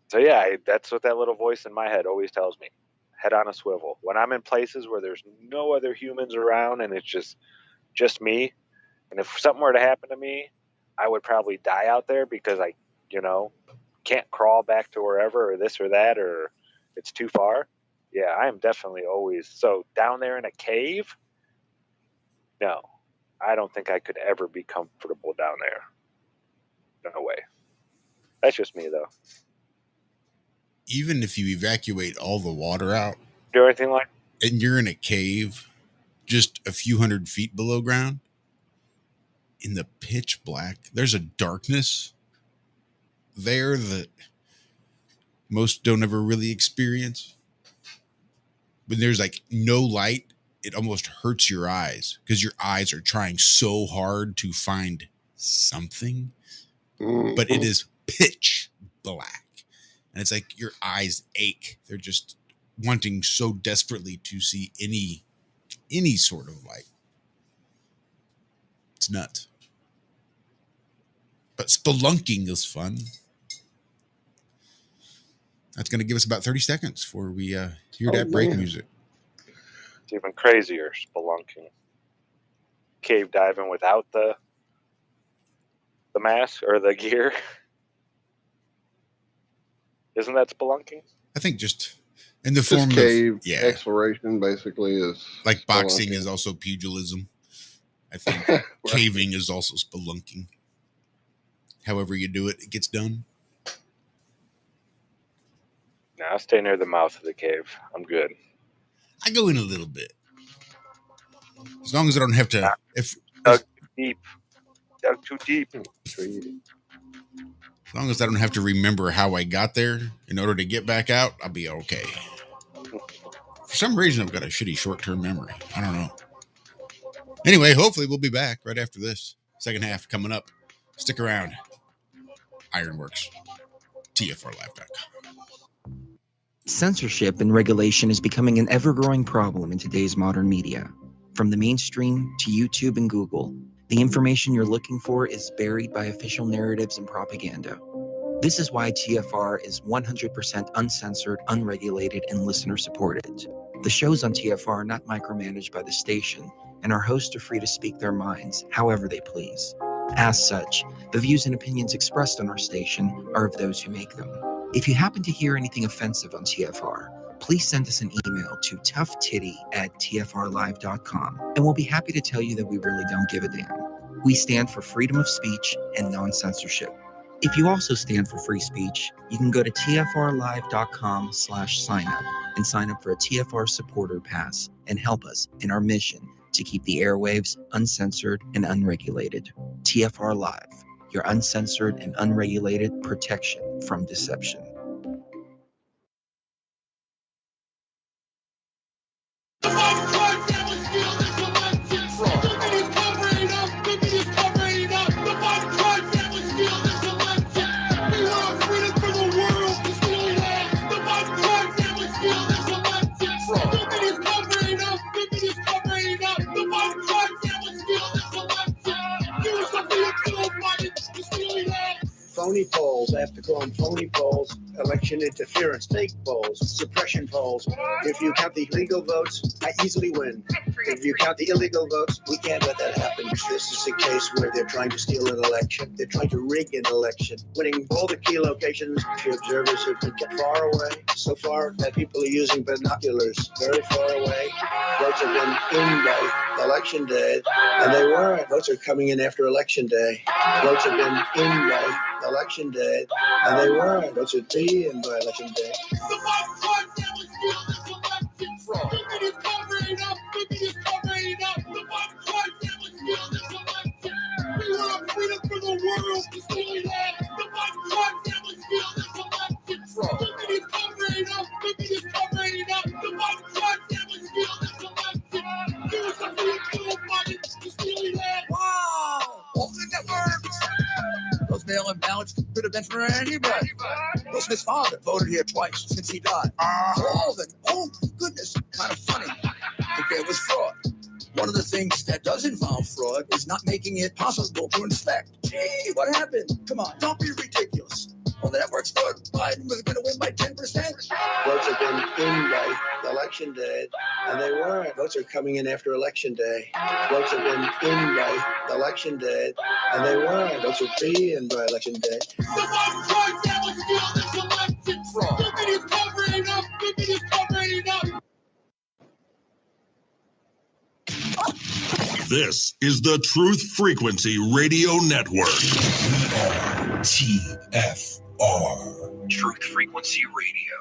So yeah, that's what that little voice in my head always tells me. Head on a swivel. When I'm in places where there's no other humans around and it's just me, and if something were to happen to me, I would probably die out there because I, can't crawl back to wherever or this or that or it's too far. Yeah, I am definitely always so down there in a cave. No, I don't think I could ever be comfortable down there. No way. That's just me though. Even if you evacuate all the water out, do anything like, and you're in a cave just a few hundred feet below ground, in the pitch black, there's a darkness there that most don't ever really experience. When there's like no light, it almost hurts your eyes because your eyes are trying so hard to find something, but it is pitch black. And it's like your eyes ache. They're just wanting so desperately to see any sort of light. It's nuts. But spelunking is fun. That's going to give us about 30 seconds before we hear that break music. It's even crazier, spelunking. Cave diving without the mask or the gear. Isn't that spelunking? I think just in the form cave of exploration basically is like boxing is also pugilism. I think right. Caving is also spelunking. However you do it, it gets done. No, I'll stay near the mouth of the cave. I'm good. I go in a little bit. As long as I don't have to. Dug too deep. As long as I don't have to remember how I got there in order to get back out, I'll be okay. For some reason, I've got a shitty short-term memory. I don't know. Anyway, hopefully we'll be back right after this. Second half coming up. Stick around. Ironworx. TFRlive.com. Censorship and regulation is becoming an ever-growing problem in today's modern media. From the mainstream to YouTube and Google, the information you're looking for is buried by official narratives and propaganda. This is why TFR is 100% uncensored, unregulated, and listener-supported. The shows on TFR are not micromanaged by the station, and our hosts are free to speak their minds however they please. As such, the views and opinions expressed on our station are of those who make them. If you happen to hear anything offensive on TFR, please send us an email to toughtitty@tfrlive.com, and we'll be happy to tell you that we really don't give a damn. We stand for freedom of speech and non-censorship. If you also stand for free speech, you can go to tfrlive.com/signup and sign up for a TFR supporter pass and help us in our mission to keep the airwaves uncensored and unregulated. TFR Live, your uncensored and unregulated protection from deception. Phony polls, I have to call them phony polls, election interference, fake polls, suppression polls. If you count the legal votes, I easily win. If you count the illegal votes, we can't let that happen. This is a case where they're trying to steal an election. They're trying to rig an election, winning all the key locations. The observers have been kept far away. So far that people are using binoculars very far away. Votes have been in by election day, and they weren't. Votes are coming in after election day. Votes have been in by election day, and they weren't. Votes would be in by election day. Those mail-in ballots could have been for anybody. Will Smith's father voted here twice since he died. Oh, then, oh, goodness, kind of funny. If there was fraud. One of the things that does involve fraud is not making it possible to inspect. Gee, what happened? Come on, don't be ridiculous. Well, that works good. Biden was going to win by 10%. Votes have been in by election day, and they weren't. Votes are coming in after election day. Votes have been in by election day, and they weren't. Votes would be in by election day. This is the Truth Frequency Radio Network. TFR. Truth Frequency Radio.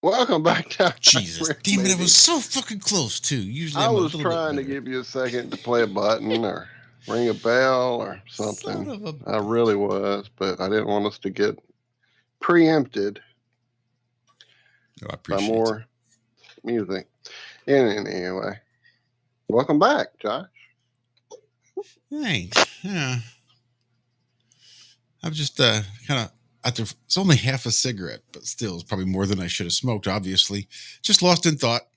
Welcome back to Jesus, damn it! It was so fucking close too. Usually, I I'm a was little bit trying to better. give you a second to play a button or ring a bell or something. I really was, but I didn't want us to get preempted by more music. Anyway, welcome back, Josh. Thanks. Yeah, I'm just kind of after. It's only half a cigarette, but still, it's probably more than I should have smoked. Obviously, just lost in thought.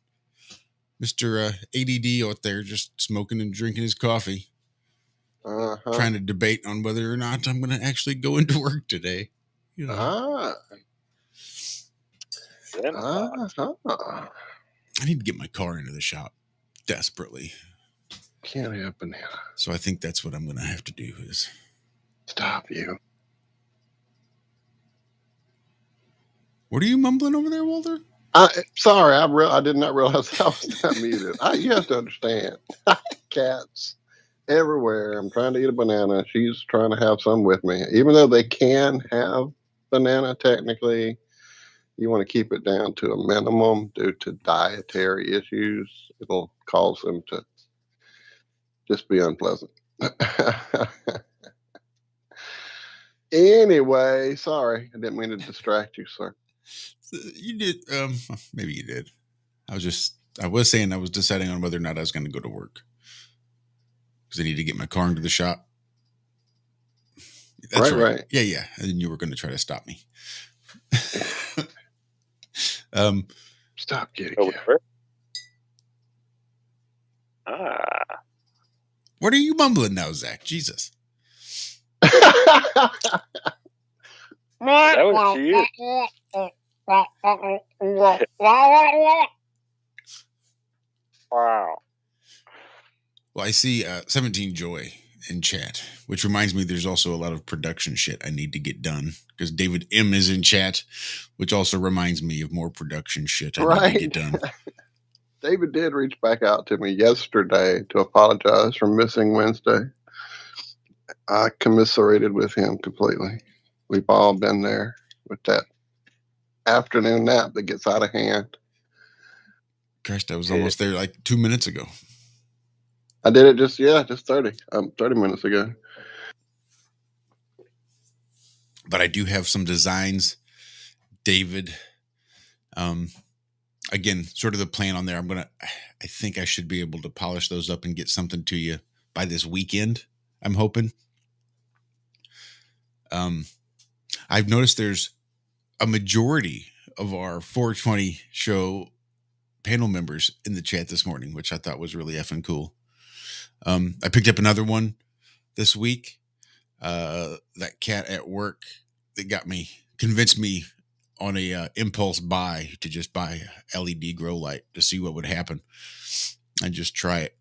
Mr. ADD out there, just smoking and drinking his coffee, trying to debate on whether or not I'm going to actually go into work today. You know. I need to get my car into the shop desperately. Can't happen. So I think that's what I'm going to have to do is stop you. What are you mumbling over there, Walter? Sorry, I did not realize I was not muted. You have to understand. Cats everywhere. I'm trying to eat a banana. She's trying to have some with me. Even though they can have banana, technically, you want to keep it down to a minimum due to dietary issues. It'll cause them to just be unpleasant. Anyway, sorry. I didn't mean to distract you, sir. You did. Maybe you did. I was saying I was deciding on whether or not I was going to go to work because I need to get my car into the shop. That's right. Yeah. And then you were going to try to stop me. Stop, kitty cat. What are you mumbling now, Zach? Jesus. That was you. Wow. Well, I see 17 Joy in chat, which reminds me there's also a lot of production shit I need to get done because David M is in chat, which also reminds me of more production shit I need to get done. David did reach back out to me yesterday to apologize for missing Wednesday. I commiserated with him completely. We've all been there with that afternoon nap that gets out of hand. Gosh, I was almost there like 2 minutes ago. I did it just 30 minutes ago. But I do have some designs, David. Again, sort of the plan on there. I think I should be able to polish those up and get something to you by this weekend. I'm hoping. I've noticed there's a majority of our 420 show panel members in the chat this morning, which I thought was really effing cool. I picked up another one this week. That cat at work that convinced me on a impulse buy to just buy a LED grow light to see what would happen and just try it.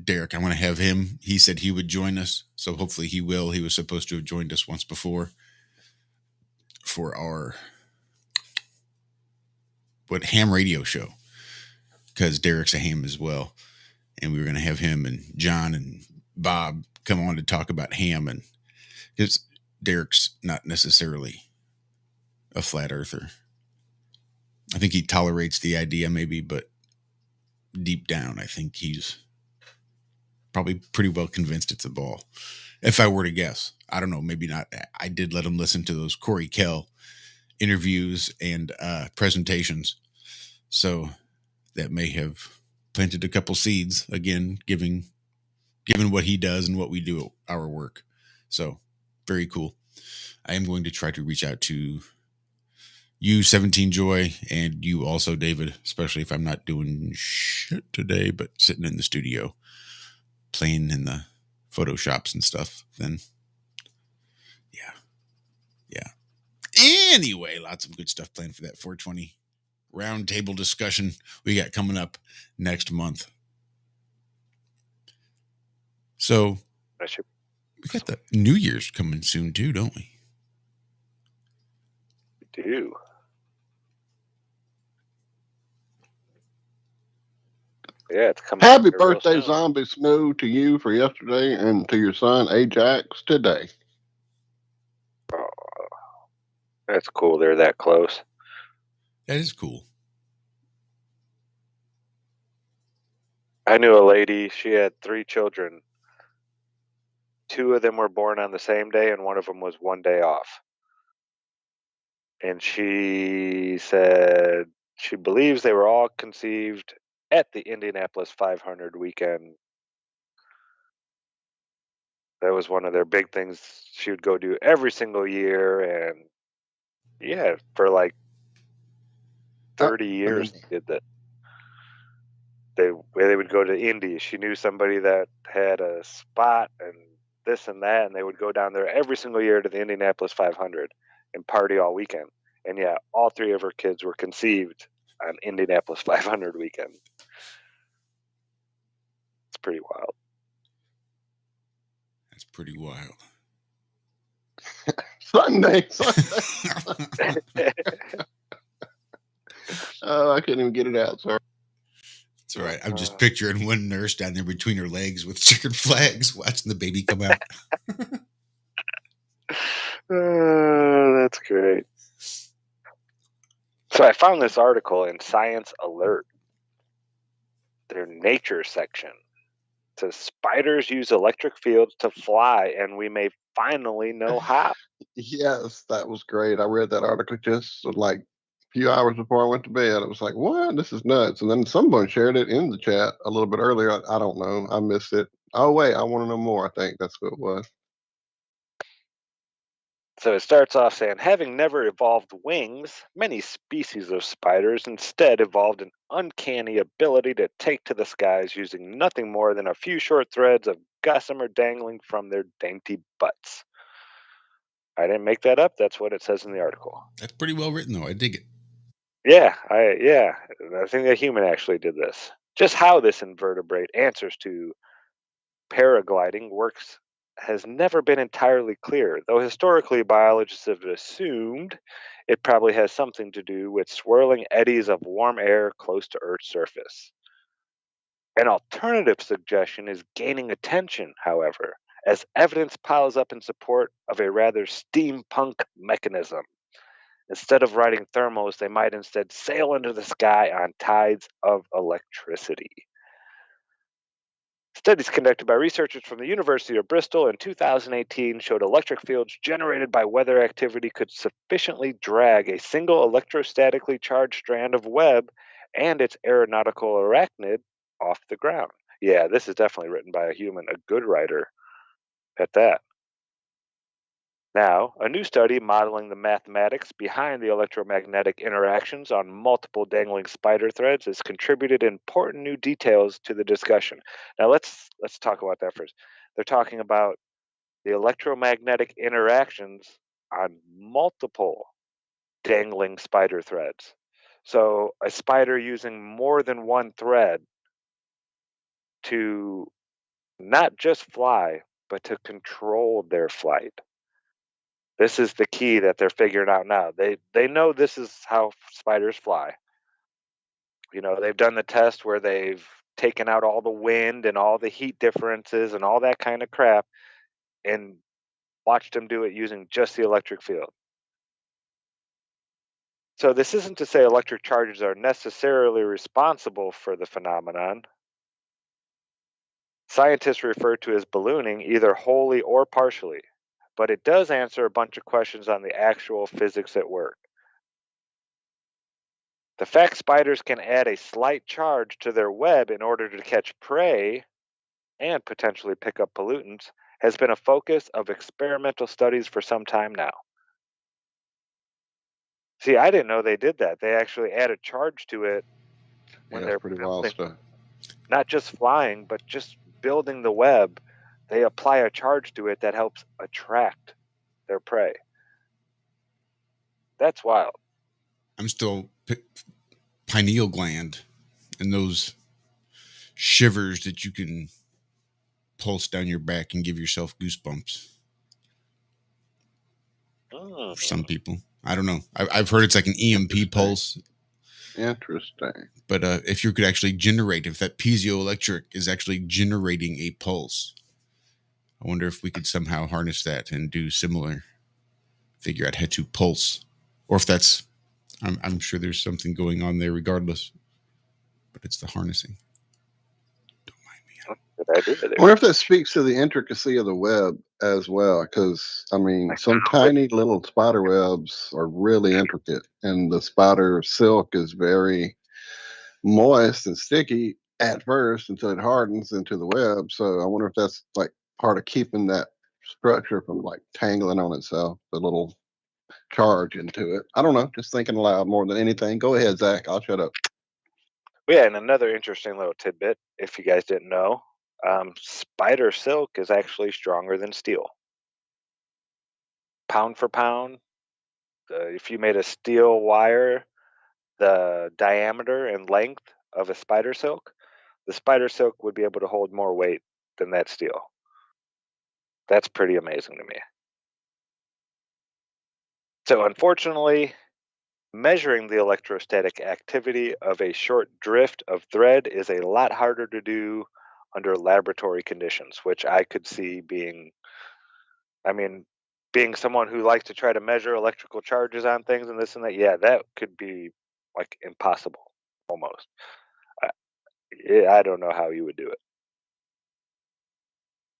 Derek, I want to have him. He said he would join us, so hopefully he will. He was supposed to have joined us once before for our ham radio show because Derek's a ham as well, and we were going to have him and John and Bob come on to talk about ham, and because Derek's not necessarily a flat earther. I think he tolerates the idea maybe, but deep down, I think he's probably pretty well convinced it's a ball. If I were to guess, I don't know, maybe not. I did let him listen to those Corey Kell interviews and presentations. So that may have planted a couple seeds again, given what he does and what we do at our work. So very cool. I am going to try to reach out to you, 17 Joy, and you also, David, especially if I'm not doing shit today, but sitting in the studio, playing in the Photoshops and stuff, then yeah. Anyway, lots of good stuff planned for that 420 roundtable discussion we got coming up next month. So we got the New Year's coming soon too, don't we? We do. Yeah, it's coming. Happy birthday, Zombie Smooth, to you for yesterday and to your son Ajax today. Oh, that's cool. They're that close. That is cool. I knew a lady. She had 3 children. 2 of them were born on the same day, and one of them was one day off. And she said she believes they were all conceived at the Indianapolis 500 weekend. That was one of their big things she would go do every single year. And yeah, for like 30 years did that. They would go to Indy. She knew somebody that had a spot and this and that, and they would go down there every single year to the Indianapolis 500 and party all weekend. And yeah, all 3 of her kids were conceived on Indianapolis 500 weekend. It's pretty wild. That's pretty wild. Sunday. Oh, I couldn't even get it out. Sorry. It's all right. I'm just picturing one nurse down there between her legs with checkered flags watching the baby come out. That's great. So I found this article in Science Alert, their nature section. It says spiders use electric fields to fly, and we may finally know how. Yes, that was great. I read that article just like a few hours before I went to bed. I was like, what? This is nuts. And then someone shared it in the chat a little bit earlier. I don't know. I missed it. Oh, wait. I want to know more. I think that's what it was. So it starts off saying, having never evolved wings, many species of spiders instead evolved an uncanny ability to take to the skies using nothing more than a few short threads of gossamer dangling from their dainty butts. I didn't make that up. That's what it says in the article. That's pretty well written, though. I dig it. Yeah, I think a human actually did this. Just how this invertebrate answers to paragliding works has never been entirely clear, though historically biologists have assumed it probably has something to do with swirling eddies of warm air close to Earth's surface. An alternative suggestion is gaining attention, however, as evidence piles up in support of a rather steampunk mechanism. Instead of riding thermals, they might instead sail into the sky on tides of electricity. Studies conducted by researchers from the University of Bristol in 2018 showed electric fields generated by weather activity could sufficiently drag a single electrostatically charged strand of web and its aeronautical arachnid off the ground. Yeah, this is definitely written by a human, a good writer at that. Now, a new study modeling the mathematics behind the electromagnetic interactions on multiple dangling spider threads has contributed important new details to the discussion. Now, let's talk about that first. They're talking about the electromagnetic interactions on multiple dangling spider threads. So, a spider using more than one thread to not just fly, but to control their flight. This is the key that they're figuring out now. They know this is how spiders fly. You know, they've done the test where they've taken out all the wind and all the heat differences and all that kind of crap and watched them do it using just the electric field. So this isn't to say electric charges are necessarily responsible for the phenomenon. Scientists refer to as ballooning either wholly or partially, but it does answer a bunch of questions on the actual physics at work. The fact spiders can add a slight charge to their web in order to catch prey and potentially pick up pollutants has been a focus of experimental studies for some time now. See, I didn't know they did that. They actually add a charge to it when Yeah, they're it's pretty wild building, stuff. not just flying, but just building the web. They apply a charge to it that helps attract their prey. That's wild. I'm still pineal gland and those shivers that you can pulse down your back and give yourself goosebumps. For some people, I don't know. I've heard it's like an EMP pulse. Interesting. But if you could actually generate, if that piezoelectric is actually generating a pulse, I wonder if we could somehow harness that and do similar. Figure out how to pulse, or if that's. I'm sure there's something going on there, regardless. But it's the harnessing. Good idea there. I wonder if that speaks to the intricacy of the web as well, because I mean, some tiny little spider webs are really intricate, and the spider silk is very moist and sticky at first until it hardens into the web. So I wonder if that's like part of keeping that structure from like tangling on itself, the little charge into it. I don't know, just thinking aloud more than anything. Go ahead, Zach. I'll shut up. Yeah, and another interesting little tidbit, if you guys didn't know, spider silk is actually stronger than steel. Pound for pound, if you made a steel wire the diameter and length of a spider silk, the spider silk would be able to hold more weight than that steel. That's pretty amazing to me. So unfortunately, measuring the electrostatic activity of a short drift of thread is a lot harder to do under laboratory conditions, which I could see being, being someone who likes to try to measure electrical charges on things and this and that, yeah, that could be like impossible almost. I don't know how you would do it.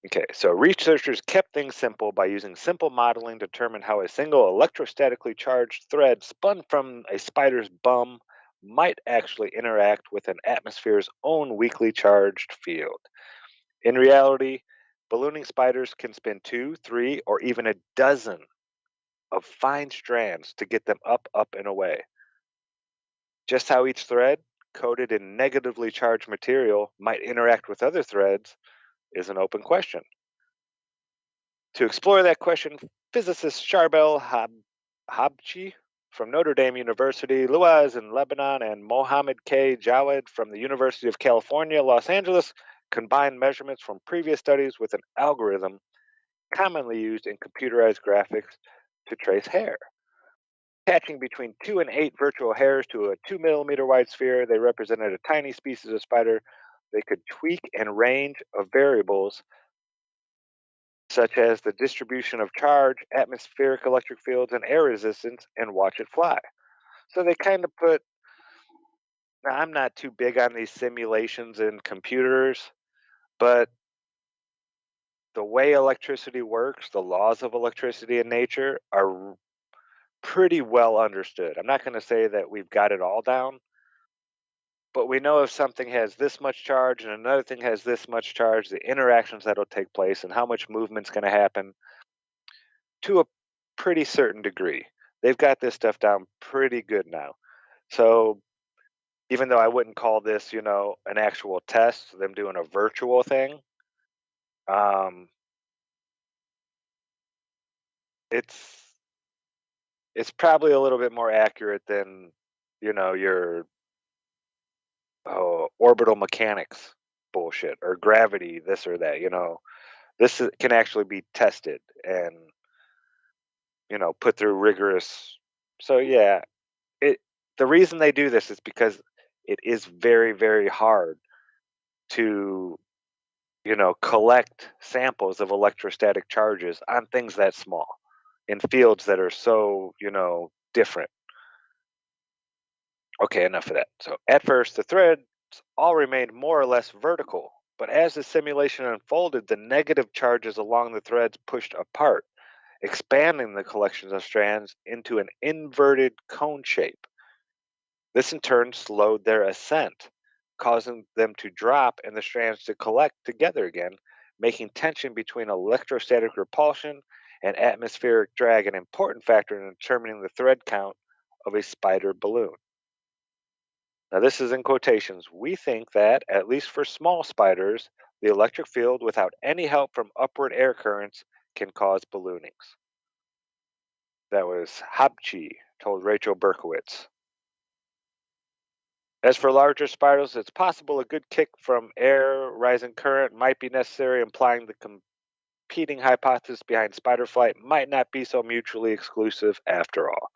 Okay, so researchers kept things simple by using simple modeling to determine how a single electrostatically charged thread spun from a spider's bum might actually interact with an atmosphere's own weakly charged field. In reality, ballooning spiders can spin 2, 3, or even a dozen of fine strands to get them up, and away. Just how each thread, coated in negatively charged material, might interact with other threads is an open question. To explore that question, physicist Charbel Habchi from Notre Dame University, Luaz in Lebanon, and Mohammed K. Jawed from the University of California, Los Angeles combined measurements from previous studies with an algorithm commonly used in computerized graphics to trace hair. Attaching between 2 and 8 virtual hairs to a 2 millimeter wide sphere, they represented a tiny species of spider. They could tweak and range of variables such as the distribution of charge, atmospheric electric fields, and air resistance, and watch it fly. So they kind of put, now I'm not too big on these simulations in computers, but the way electricity works, the laws of electricity in nature are pretty well understood. I'm not going to say that we've got it all down, but we know if something has this much charge and another thing has this much charge, the interactions that'll take place and how much movement's going to happen to a pretty certain degree. They've got this stuff down pretty good now. So even though I wouldn't call this, an actual test, them doing a virtual thing, it's probably a little bit more accurate than, your orbital mechanics bullshit or gravity, this or that. This can actually be tested and put through rigorous. So yeah, the reason they do this is because it is very, very hard to collect samples of electrostatic charges on things that small in fields that are so different. Okay, enough of that. So at first the threads all remained more or less vertical, but as the simulation unfolded, the negative charges along the threads pushed apart, expanding the collections of strands into an inverted cone shape. This in turn slowed their ascent, causing them to drop and the strands to collect together again, making tension between electrostatic repulsion and atmospheric drag an important factor in determining the thread count of a spider balloon. Now, this is in quotations. We think that, at least for small spiders, the electric field without any help from upward air currents can cause balloonings. That was Habchi told Rachel Berkowitz. As for larger spirals, it's possible a good kick from air rising current might be necessary, implying the competing hypothesis behind spider flight might not be so mutually exclusive after all.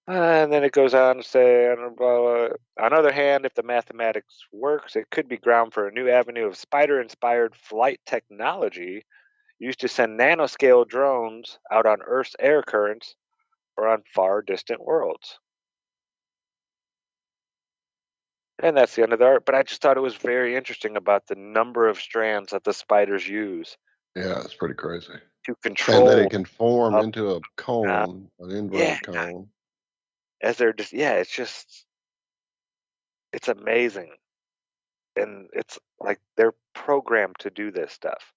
And then it goes on to say, on the other hand, if the mathematics works, it could be ground for a new avenue of spider-inspired flight technology used to send nanoscale drones out on Earth's air currents or on far distant worlds. And that's the end of the art. But I just thought it was very interesting about the number of strands that the spiders use. Yeah, it's pretty crazy. To control. And that it can form into a cone, an inverted cone. As they're just, it's amazing. And it's like they're programmed to do this stuff.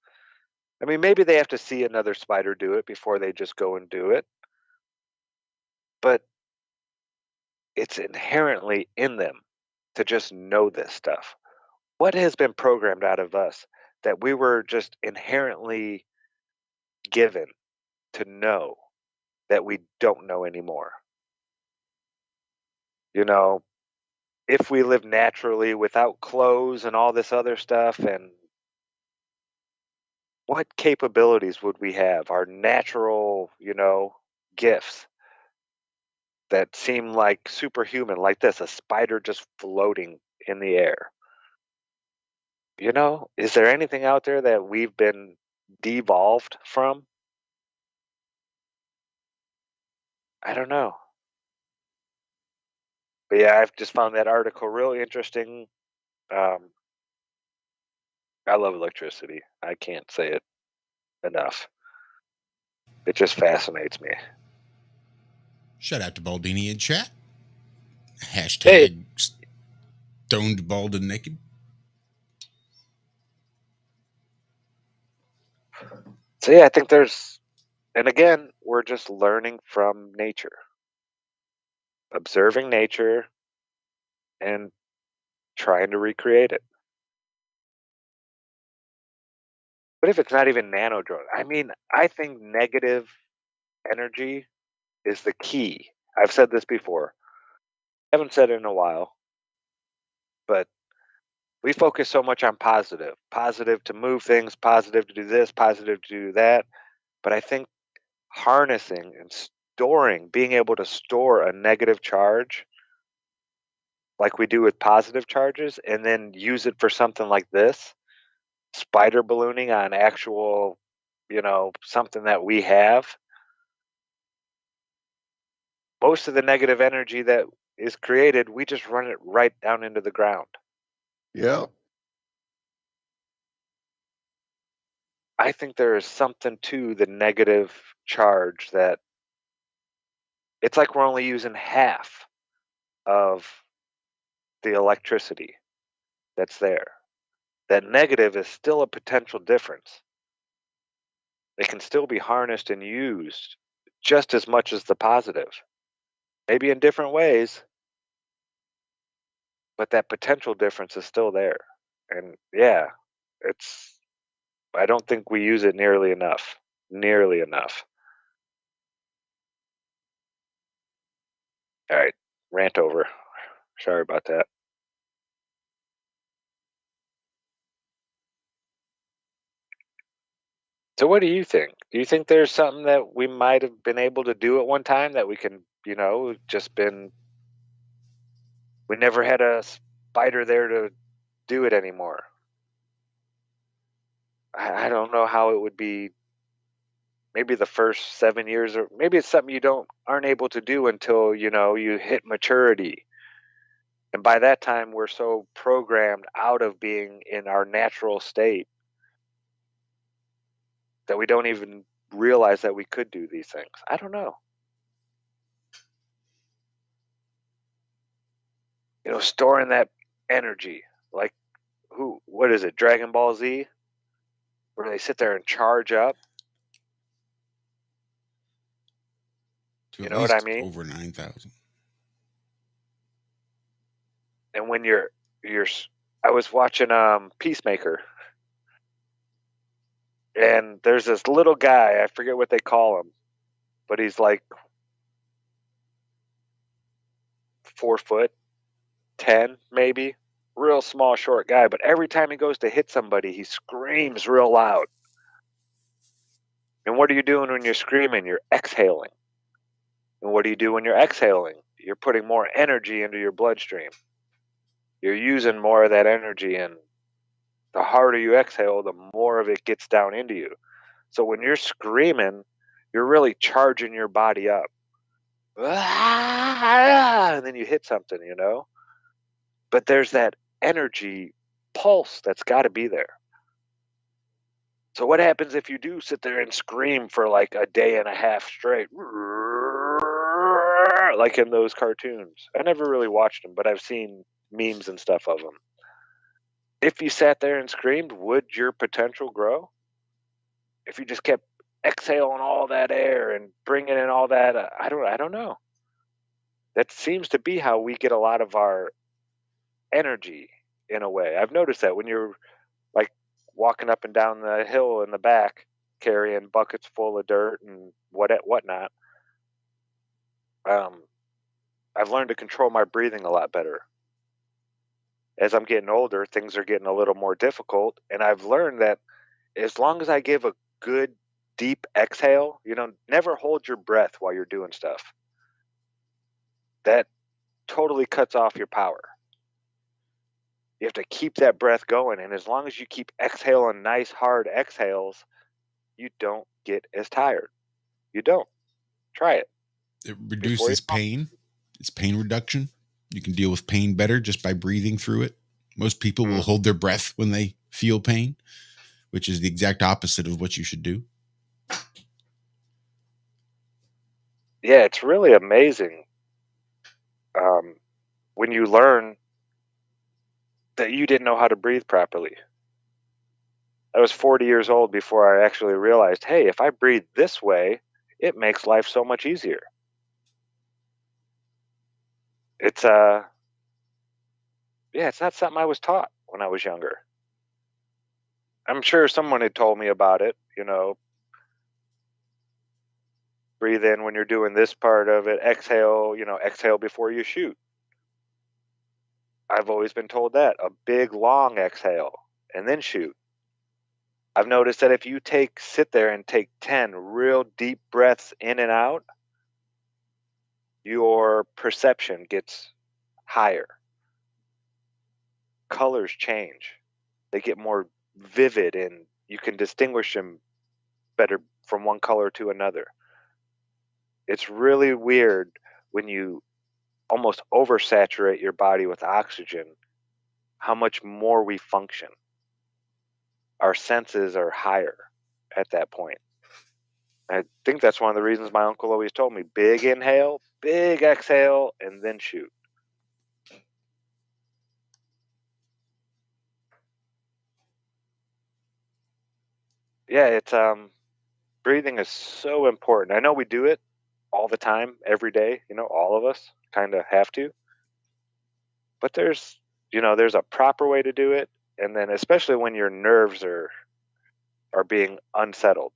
I mean, maybe they have to see another spider do it before they just go and do it. But it's inherently in them to just know this stuff. What has been programmed out of us that we were just inherently given to know that we don't know anymore? If we live naturally without clothes and all this other stuff, and what capabilities would we have? Our natural, gifts that seem like superhuman, like this, a spider just floating in the air. You know, is there anything out there that we've been devolved from? I don't know. But yeah, I've just found that article really interesting. Um, I love electricity. I can't say it enough. It just fascinates me. Shout out to Baldini in chat. Hashtag Hey. stoned, bald, and naked. So yeah, I think there's, and again, we're just learning from nature, observing nature, and trying to recreate it. But if it's not even nano drone, I mean, I think negative energy is the key. I've said this before. I haven't said it in a while, but we focus so much on positive to move things, positive to do this, positive to do that. But I think harnessing and storing, being able to store a negative charge like we do with positive charges and then use it for something like this, spider ballooning on actual, something that we have. Most of the negative energy that is created, we just run it right down into the ground. Yeah. I think there is something to the negative charge that it's like we're only using half of the electricity that's there. That negative is still a potential difference. It can still be harnessed and used just as much as the positive, maybe in different ways, but that potential difference is still there. And yeah, I don't think we use it nearly enough. Nearly enough. All right, rant over. Sorry about that. So what do you think? Do you think there's something that we might have been able to do at one time that we can, we never had a spider there to do it anymore? I don't know how it would be. Maybe the first 7 years, or maybe it's something you aren't able to do until, you hit maturity. And by that time, we're so programmed out of being in our natural state that we don't even realize that we could do these things. I don't know. Storing that energy, like what is it, Dragon Ball Z, where they sit there and charge up. To You know what I mean? Over 9,000. And when I was watching Peacemaker, and there's this little guy, I forget what they call him, but he's like 4'10", maybe, real small, short guy. But every time he goes to hit somebody, he screams real loud. And what are you doing when you're screaming? You're exhaling. And what do you do when you're exhaling? You're putting more energy into your bloodstream. You're using more of that energy, and the harder you exhale, the more of it gets down into you. So when you're screaming, you're really charging your body up. And then you hit something, But there's that energy pulse that's got to be there. So what happens if you do sit there and scream for like a day and a half straight? Like in those cartoons. I never really watched them, but I've seen memes and stuff of them. If you sat there and screamed, would your potential grow? If you just kept exhaling all that air and bringing in all that, I don't know. That seems to be how we get a lot of our energy in a way. I've noticed that when you're like walking up and down the hill in the back, carrying buckets full of dirt and whatnot. I've learned to control my breathing a lot better. As I'm getting older, things are getting a little more difficult, and I've learned that as long as I give a good deep exhale, never hold your breath while you're doing stuff. That totally cuts off your power. You have to keep that breath going, and as long as you keep exhaling nice hard exhales, you don't get as tired. You don't. Try it. It reduces pain. It's pain reduction. You can deal with pain better just by breathing through it. Most people will hold their breath when they feel pain, which is the exact opposite of what you should do. Yeah, it's really amazing when you learn that you didn't know how to breathe properly. I was 40 years old before I actually realized, hey, if I breathe this way, it makes life so much easier. It's it's not something I was taught when I was younger. I'm sure someone had told me about it, breathe in when you're doing this part of it, exhale before you shoot. I've always been told that, a big long exhale and then shoot. I've noticed that if you sit there and take 10 real deep breaths in and out, your perception gets higher. Colors change. They get more vivid, and you can distinguish them better from one color to another. It's really weird when you almost oversaturate your body with oxygen, how much more we function. Our senses are higher at that point. I think that's one of the reasons my uncle always told me, big inhale, big exhale, and then shoot. Yeah, it's breathing is so important. I know we do it all the time, every day, all of us kind of have to. But there's a proper way to do it, and then especially when your nerves are being unsettled.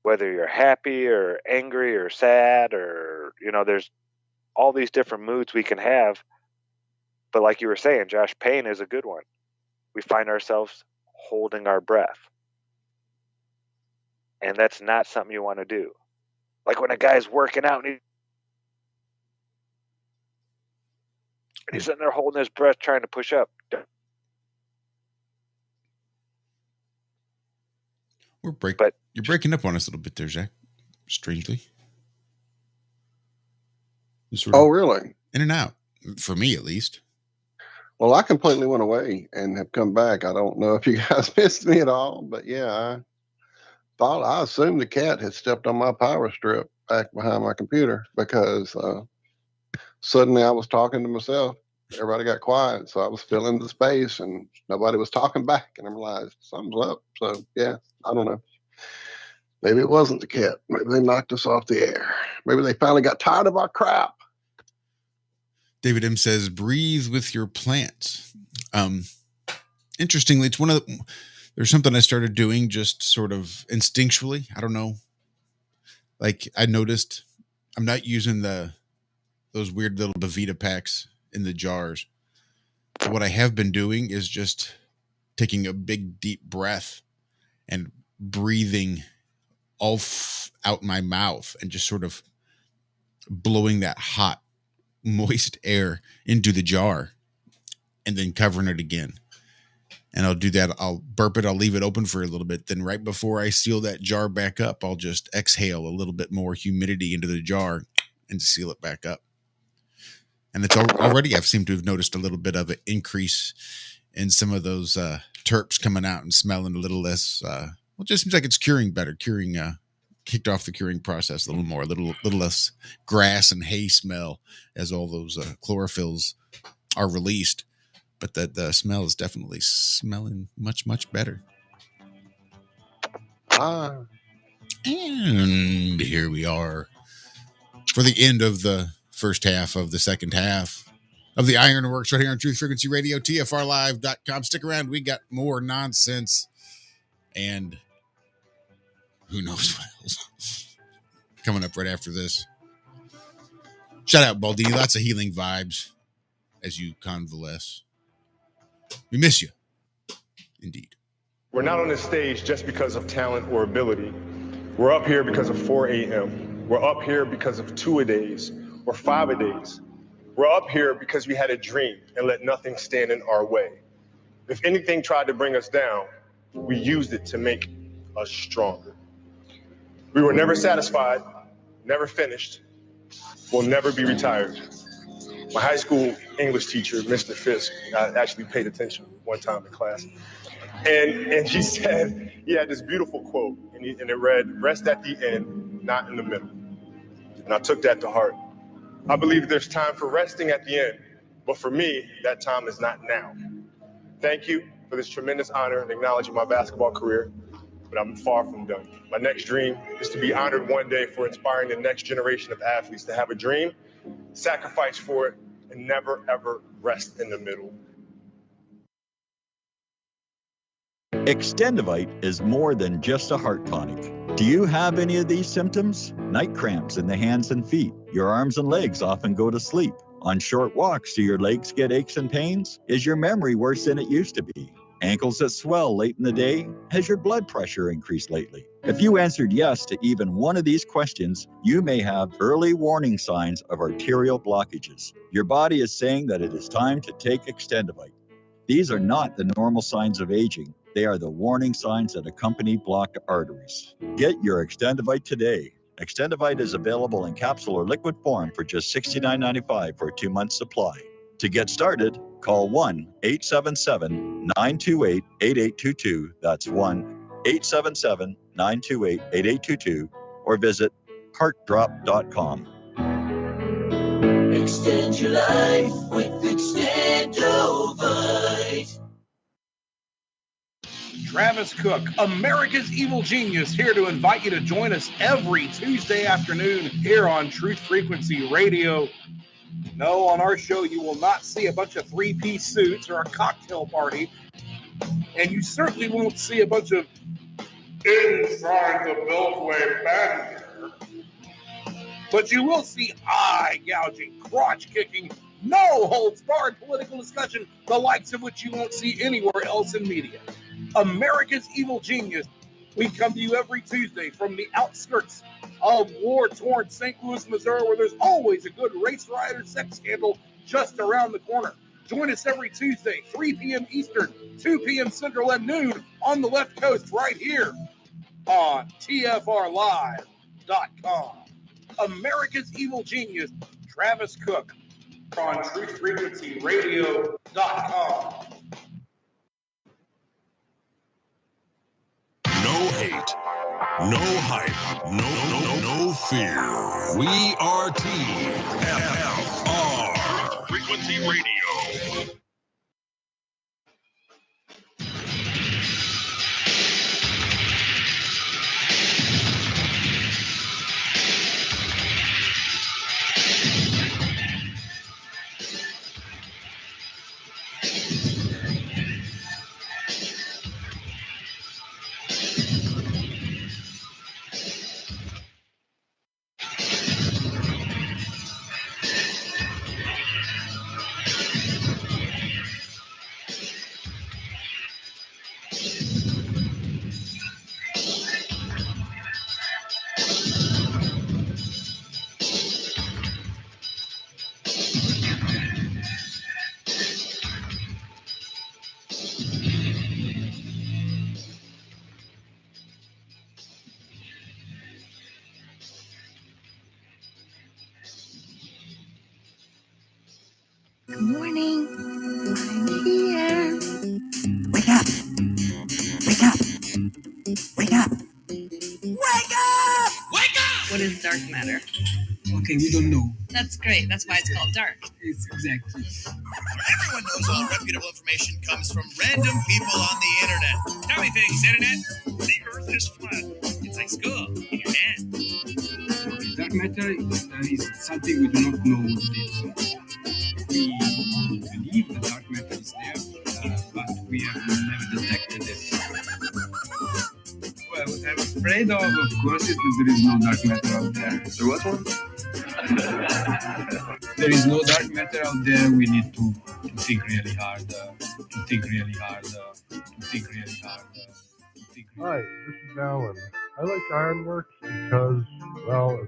Whether you're happy or angry or sad or there's all these different moods we can have. But like you were saying, Josh, pain is a good one. We find ourselves holding our breath. And that's not something you want to do. Like when a guy's working out and he's sitting there holding his breath trying to push up. You're breaking up on us a little bit there, Zach. Strangely. Oh, really? In and out. For me, at least. Well, I completely went away and have come back. I don't know if you guys missed me at all, but yeah, I assumed the cat had stepped on my power strip back behind my computer because suddenly I was talking to myself. Everybody got quiet, so I was filling the space and nobody was talking back, and I realized something's up. So yeah, I don't know. Maybe it wasn't the cat. Maybe they knocked us off the air. Maybe they finally got tired of our crap. David M says, breathe with your plants. Interestingly, it's there's something I started doing just sort of instinctually. I don't know. Like I noticed I'm not using those weird little Bavita packs in the jars. So what I have been doing is just taking a big deep breath and breathing out my mouth and just sort of blowing that hot, moist air into the jar and then covering it again. And I'll do that. I'll burp it. I'll leave it open for a little bit. Then right before I seal that jar back up, I'll just exhale a little bit more humidity into the jar and seal it back up. And it's already, I've seemed to have noticed a little bit of an increase in some of those terps coming out and smelling a little less. It just seems like it's curing better. Kicked off the curing process a little more, a little less grass and hay smell as all those chlorophylls are released. But the smell is definitely smelling much, much better. And here we are for the end of the first half of the second half of the Ironworx right here on Truth Frequency Radio, TFRlive.com. Stick around. We got more nonsense and who knows what else coming up right after this. Shout out, Baldini. Lots of healing vibes as you convalesce. We miss you. Indeed. We're not on this stage just because of talent or ability. We're up here because of 4 a.m. We're up here because of 2-a-days or 5-a-days. We're up here because we had a dream and let nothing stand in our way. If anything tried to bring us down, we used it to make us stronger. We were never satisfied, never finished, will never be retired. My high school English teacher, Mr. Fisk, I actually paid attention one time in class. And he said, he had this beautiful quote, and it read, "Rest at the end, not in the middle." And I took that to heart. I believe there's time for resting at the end, but for me, that time is not now. Thank you for this tremendous honor in acknowledging my basketball career, but I'm far from done. My next dream is to be honored one day for inspiring the next generation of athletes to have a dream, sacrifice for it, and never, ever rest in the middle. Extendivite is more than just a heart tonic. Do you have any of these symptoms? Night cramps in the hands and feet. Your arms and legs often go to sleep. On short walks, do your legs get aches and pains? Is your memory worse than it used to be? Ankles that swell late in the day? Has your blood pressure increased lately? If you answered yes to even one of these questions, you may have early warning signs of arterial blockages. Your body is saying that it is time to take Extendivite. These are not the normal signs of aging. They are the warning signs that accompany blocked arteries. Get your Extendivite today. Extendivite is available in capsule or liquid form for just $69.95 for a 2-month supply. To get started, call 1-877-928-8822. That's 1-877-928-8822 or visit heartdrop.com. Extend your life with Extendovite. Travis Cook, America's Evil Genius, here to invite you to join us every Tuesday afternoon here on Truth Frequency Radio. No, on our show, you will not see a bunch of three-piece suits or a cocktail party, and you certainly won't see a bunch of inside the Beltway banter. But you will see eye-gouging, crotch-kicking, no-holds-barred political discussion, the likes of which you won't see anywhere else in media. America's Evil Genius. We come to you every Tuesday from the outskirts of war-torn St. Louis, Missouri, where there's always a good race rider sex scandal just around the corner. Join us every Tuesday, 3 p.m. Eastern, 2 p.m. Central, and noon on the left coast right here on TFRlive.com. America's Evil Genius, Travis Cook, on TruthFrequencyRadio.com. No hate, no hype, no fear. We are TFR Frequency Radio. Good morning. I'm here. Wake up. Wake up. Wake up. Wake up! Wake up! What is dark matter? Okay, we don't know. That's great. That's why it's called dark. It's exactly. Everyone knows all reputable information comes from random people on the internet. Tell me things, internet. The earth is flat. It's like school in your hand. Dark matter is something we do not know what it is. We believe the dark matter is there, but we have never detected it. Well, what I'm afraid of course, is that there is no dark matter out there. There was one? There is no dark matter out there. We need to think really hard, to think really hard, to think really hard. Hi, this is Alan. I like Ironworx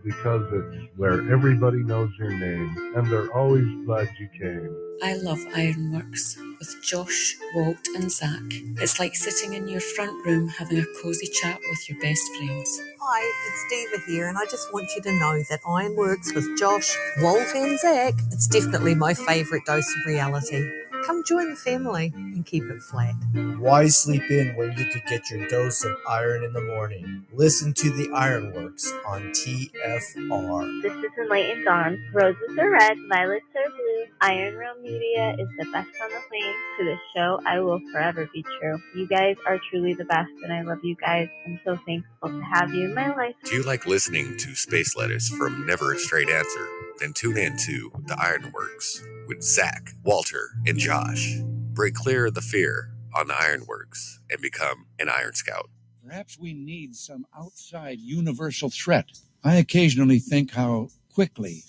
because it's where everybody knows your name, and they're always glad you came. I love Ironworx with Josh, Walt and Zach. It's like sitting in your front room having a cosy chat with your best friends. Hi, it's Diva here, and I just want you to know that Ironworx with Josh, Walt and Zach, it's definitely my favourite dose of reality. Come join the family and keep it flat. Why sleep in when you could get your dose of iron in the morning? Listen to the Ironworx on TFR. This is Enlightened Dawn. Roses are red, violets are blue. Iron Realm Media is the best on the planet. To this show, I will forever be true. You guys are truly the best, and I love you guys. I'm so thankful to have you in my life. Do you like listening to space letters from Never a Straight Answer? Then tune in to The Ironworx with Zach, Walter, and Josh. Break clear of the fear on The Ironworx and become an Iron Scout. Perhaps we need some outside universal threat. I occasionally think how quickly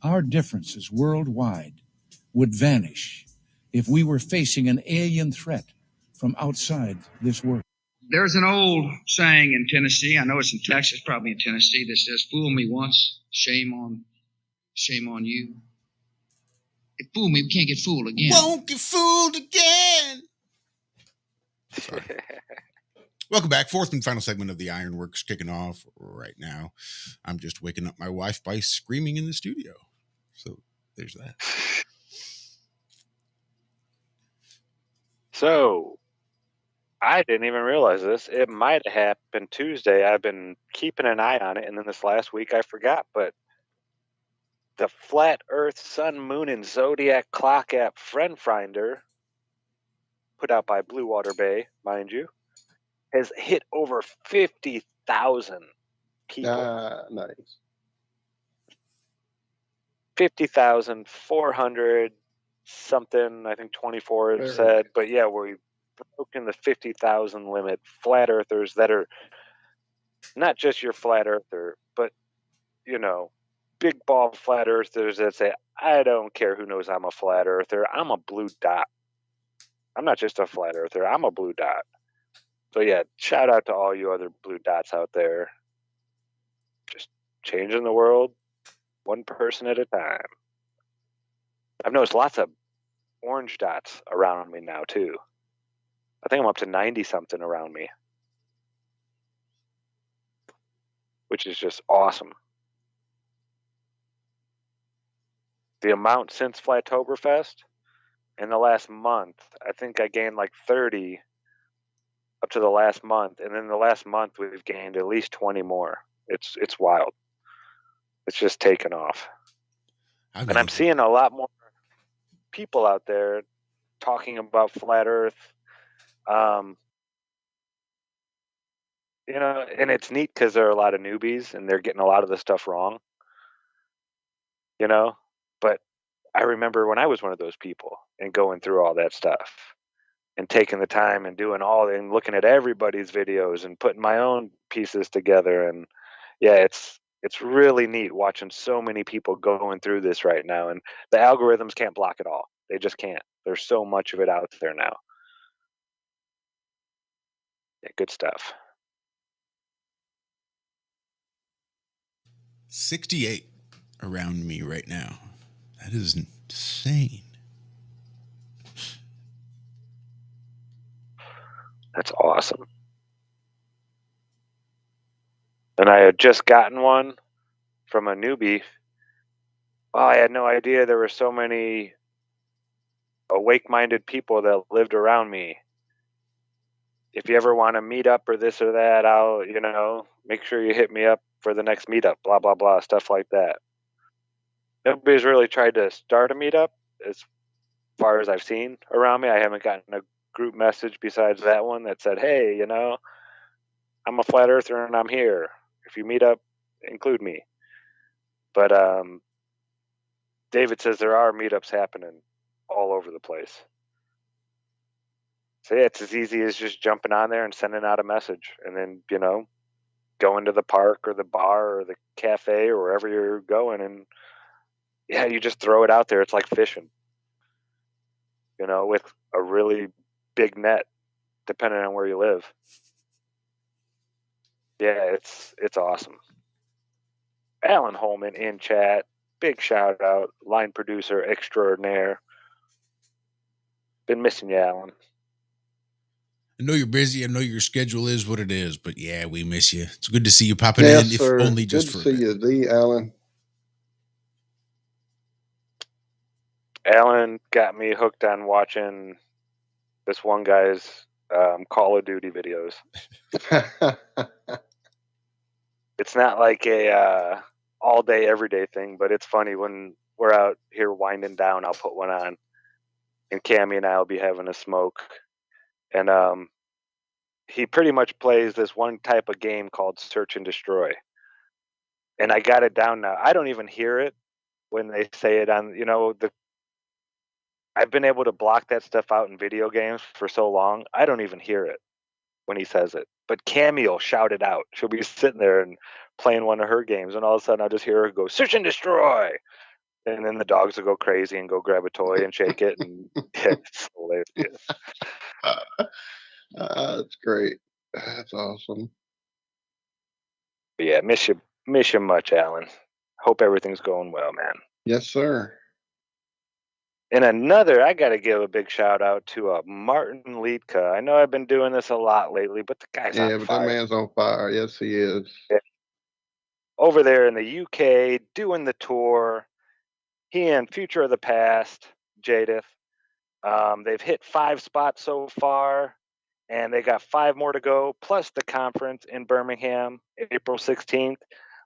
our differences worldwide would vanish if we were facing an alien threat from outside this world. There's an old saying in Tennessee, I know it's in Texas, probably in Tennessee, that says, "Fool me once, shame on you." If fool me, we can't get fooled again. Won't get fooled again. Sorry. Welcome back. Fourth and final segment of the Ironworx kicking off right now. I'm just waking up my wife by screaming in the studio. So there's that. So I didn't even realize this. It might have happened Tuesday. I've been keeping an eye on it, and then this last week I forgot. But the Flat Earth, Sun, Moon, and Zodiac Clock app Friend Finder, put out by Blue Water Bay, mind you, has hit over 50,000 people. Nice. 50,400 something, I think 24 it said. But yeah, we've broken the 50,000 limit. Flat earthers that are not just your flat earther, but, you know, big ball flat earthers that say, I don't care who knows I'm a flat earther. I'm a blue dot. I'm not just a flat earther. I'm a blue dot. So yeah, shout out to all you other blue dots out there. Just changing the world one person at a time. I've noticed lots of orange dots around me now too. I think I'm up to 90 something around me, which is just awesome. The amount since Flattoberfest in the last month, I think I gained like 30 up to the last month, and in the last month we've gained at least 20 more. It's wild. It's just taken off. And I'm seeing a lot more people out there talking about flat Earth. You know, and it's neat because there are a lot of newbies and they're getting a lot of the stuff wrong. You know, but I remember when I was one of those people and going through all that stuff and taking the time and doing all and looking at everybody's videos and putting my own pieces together. And yeah, it's really neat watching so many people going through this right now, and the algorithms can't block it all. They just can't. There's so much of it out there now. Yeah, good stuff. 68 around me right now. That is insane. That's awesome. And I had just gotten one from a newbie. Oh, I had no idea there were so many awake-minded people that lived around me. If you ever want to meet up or this or that, I'll, you know, make sure you hit me up for the next meetup, blah, blah, blah, stuff like that. Nobody's really tried to start a meetup as far as I've seen around me. I haven't gotten a group message besides that one that said, hey, you know, I'm a flat earther and I'm here. If you meet up, include me. But David says there are meetups happening all over the place. So yeah, it's as easy as just jumping on there and sending out a message, and then, you know, going to the park or the bar or the cafe or wherever you're going, and yeah, you just throw it out there. It's like fishing. with a really big net, depending on where you live. Yeah, it's awesome. Alan Holman in chat. Big shout out, line producer extraordinaire. Been missing you, Alan. I know you're busy. I know your schedule is what it is, but yeah, we miss you. It's good to see you popping Yes, in, if sir. only Good just to for a see bit. you, the Alan. Alan got me hooked on watching this one guy's Call of Duty videos. It's not like a all day, every day thing, but it's funny when we're out here winding down. I'll put one on, and Cammy and I will be having a smoke, and he pretty much plays this one type of game called Search and Destroy, and I got it down now. I don't even hear it when they say it on. I've been able to block that stuff out in video games for so long. I don't even hear it when he says it. But Cammy will shout it out. She'll be sitting there and playing one of her games, and all of a sudden I'll just hear her go, "Search and Destroy!" And then the dogs will go crazy and go grab a toy and shake it, and it's hilarious. That's great. That's awesome. But yeah, miss you much, Alan. Hope everything's going well, man. Yes, sir. And another, I got to give a big shout out to Martin Liedka. I know I've been doing this a lot lately, but the guy's on But fire. that man's on fire. Yes, he is. Yeah. Over there in the UK, doing the tour. He and Future of the Past, Jadith, they've hit 5 spots so far, and they got 5 more to go, plus the conference in Birmingham, April 16th.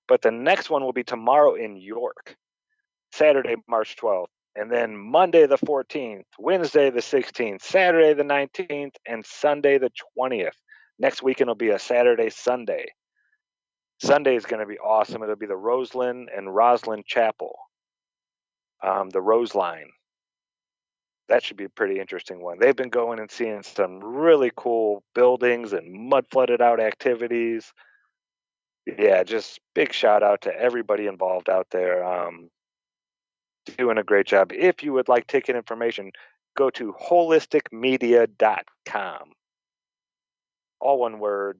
But the next one will be tomorrow in York, Saturday, March 12th. And then Monday the 14th, Wednesday the 16th, Saturday the 19th, and Sunday the 20th. Next weekend will be a Saturday, Sunday. Sunday is going to be awesome. It'll be the Roseland and Roslyn Chapel, the Rose Line. That should be a pretty interesting one. They've been going and seeing some really cool buildings and mud flooded out activities. Yeah, just big shout out to everybody involved out there. Doing a great job. If you would like ticket information, go to holisticmedia.com. All one word.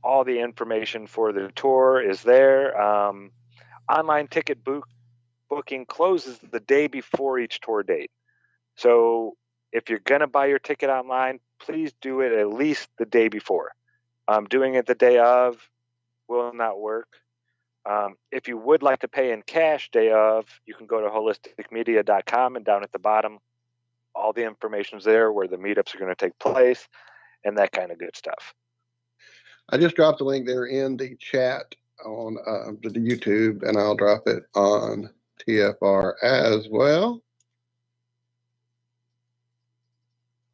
All the information for the tour is there. Online ticket booking closes the day before each tour date. So if you're going to buy your ticket online, please do it at least the day before. Doing it the day of will not work. If you would like to pay in cash day of, you can go to holisticmedia.com, and down at the bottom, all the information's there where the meetups are going to take place and that kind of good stuff. I just dropped the link there in the chat on the YouTube, and I'll drop it on TFR as well.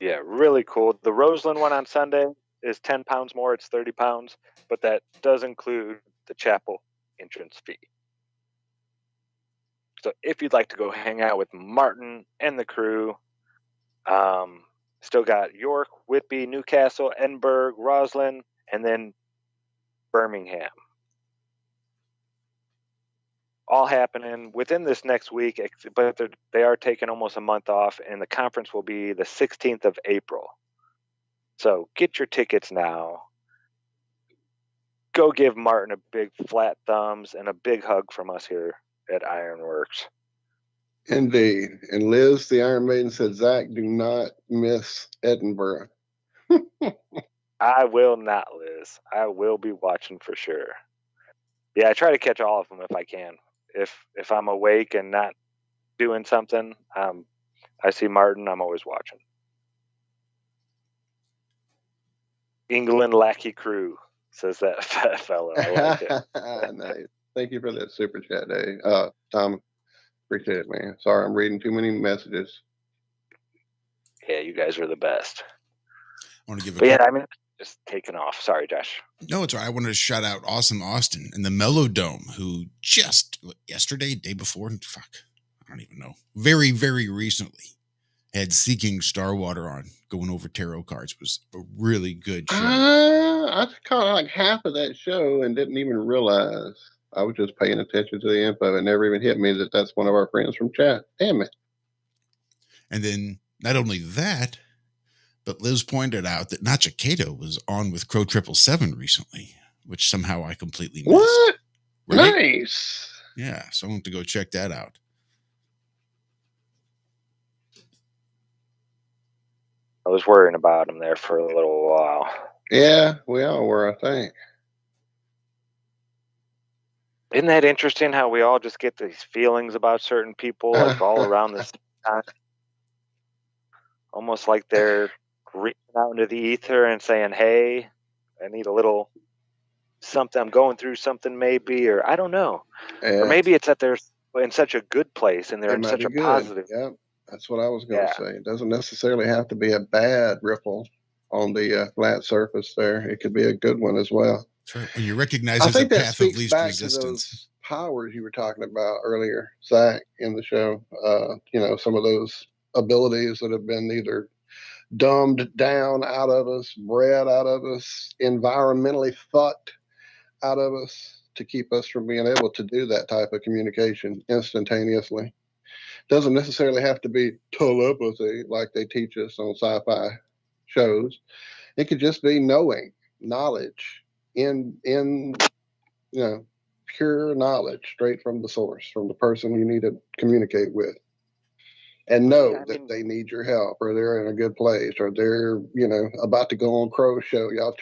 Yeah, really cool. The Roseland one on Sunday is 10 pounds more. It's 30 pounds, but that does include the chapel entrance fee. So if you'd like to go hang out with Martin and the crew, still got York, Whitby, Newcastle, Edinburgh, Roslyn, and then Birmingham. All happening within this next week, but they are taking almost a month off, and the conference will be the 16th of April. So get your tickets now. Go give Martin a big flat thumbs and a big hug from us here at Ironworx. Indeed. And Liz, the Iron Maiden, said, Zach, do not miss Edinburgh. I will not, Liz. I will be watching for sure. Yeah, I try to catch all of them if I can. If I'm awake and not doing something, I see Martin, I'm always watching. England Lackey Crew, says that fat fellow. I like it. Nice. Thank you for that super chat, Dave. Tom, appreciate it, man. Sorry, I'm reading too many messages. Yeah, you guys are the best. I want to give just taking off. Sorry, Josh. No, it's all right. I wanted to shout out Awesome Austin and the Mellow Dome, who just yesterday, day before, I don't even know, very, very recently had Seeking Starwater on, going over tarot cards. It was a really good show. I caught like half of that show and didn't even realize. I was just paying attention to the info. It never even hit me that that's one of our friends from chat. Damn it. And then Not only that, but Liz pointed out that Nacha Cato was on with Crow 777 recently, which somehow I completely missed. What? Right? Nice. Yeah, so I want to go check that out. I was worrying about him there for a little while. Yeah, we all were, I think. Isn't that interesting how we all just get these feelings about certain people, like all around the same time? Almost like they're reaching out into the ether and saying, hey, I need a little something, I'm going through something maybe, or I don't know. Yeah. Or maybe it's that they're in such a good place and they're It in might such be a good. positive. Yep, that's what I was going to say. It doesn't necessarily have to be a bad ripple on the flat surface there. It could be a good one as well. That's right. When you recognize I it's a think that path of speaks least back resistance. to those powers you were talking about earlier, Zach, in the show. Some of those abilities that have been either dumbed down out of us, bred out of us, environmentally fucked out of us to keep us from being able to do that type of communication instantaneously. Doesn't necessarily have to be telepathy like they teach us on sci-fi shows. It could just be knowledge in pure knowledge straight from the source, from the person you need to communicate with. And know that they need your help, or they're in a good place, or they're, about to go on Crow Show. Y'all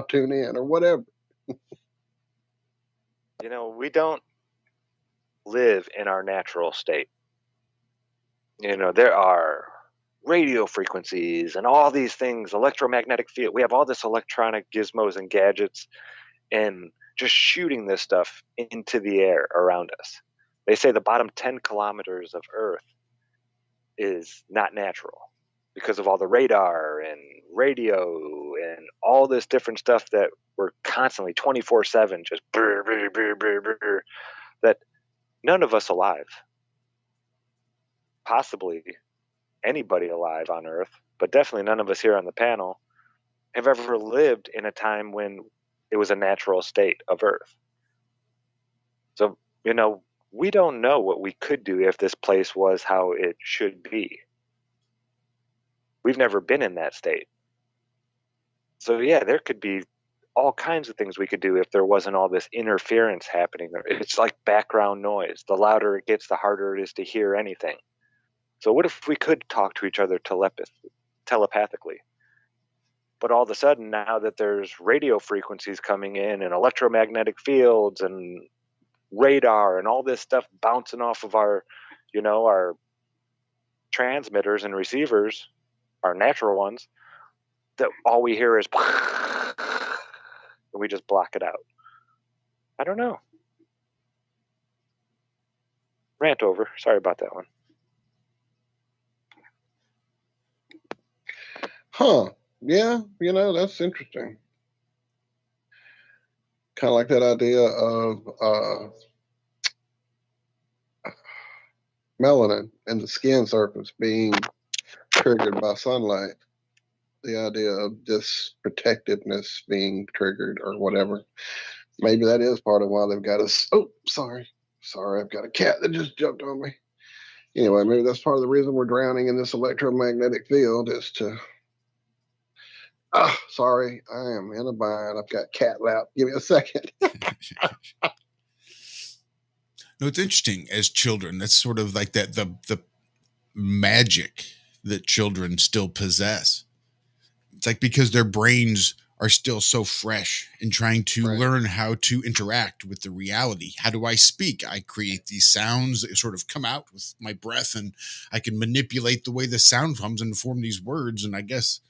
tune in, or whatever. We don't live in our natural state. There are radio frequencies and all these things, electromagnetic field. We have all this electronic gizmos and gadgets and just shooting this stuff into the air around us. They say the bottom 10 kilometers of Earth is not natural because of all the radar and radio and all this different stuff that we're constantly 24/7 just brr, brr, brr, brr, brr, that none of us alive, possibly anybody alive on Earth, but definitely none of us here on the panel have ever lived in a time when it was a natural state of Earth. So, we don't know what we could do if this place was how it should be. We've never been in that state. So, yeah, there could be all kinds of things we could do if there wasn't all this interference happening. It's like background noise. The louder it gets, the harder it is to hear anything. So what if we could talk to each other telepathically? But all of a sudden, now that there's radio frequencies coming in and electromagnetic fields and radar and all this stuff bouncing off of our transmitters and receivers, our natural ones, that all we hear is and we just block it out. I don't know. Rant over. Sorry about that one. Huh. Yeah, that's interesting. Kind of like that idea of melanin and the skin surface being triggered by sunlight. The idea of this protectiveness being triggered or whatever. Maybe that is part of why they've got us. Oh, sorry, I've got a cat that just jumped on me. Anyway, maybe that's part of the reason we're drowning in this electromagnetic field is to. Sorry, I am in a bind. I've got cat lap. Give me a second. No, it's interesting. As children, that's sort of like that the magic that children still possess. It's like because their brains are still so fresh and trying to learn how to interact with the reality. How do I speak? I create these sounds that sort of come out with my breath, and I can manipulate the way the sound comes and form these words. And I guess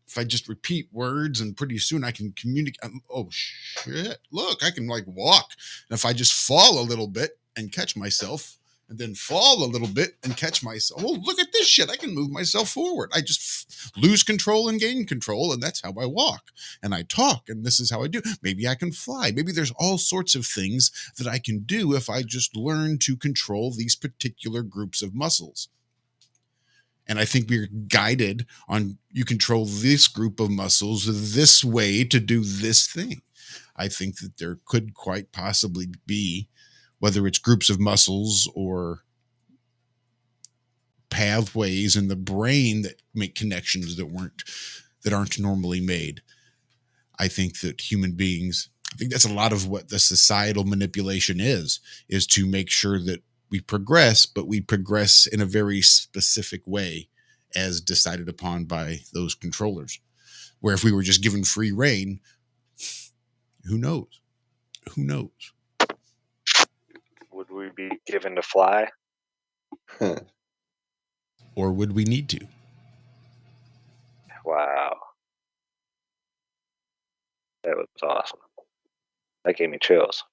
if I just repeat words, and pretty soon I can communicate. Oh shit! Look, I can like walk. And if I just fall a little bit and catch myself, and then fall a little bit and catch myself. Oh, look at this shit! I can move myself forward. I just lose control and gain control, and that's how I walk and I talk. And this is how I do. Maybe I can fly. Maybe there's all sorts of things that I can do if I just learn to control these particular groups of muscles. And I think we're guided on you control this group of muscles this way to do this thing. I think that there could quite possibly be, whether it's groups of muscles or pathways in the brain that make connections that aren't normally made. I think that human beings, I think that's a lot of what the societal manipulation is to make sure that we progress, but we progress in a very specific way as decided upon by those controllers. Where if we were just given free reign, who knows? Who knows? Would we be given to fly? Or would we need to? Wow. That was awesome. That gave me chills.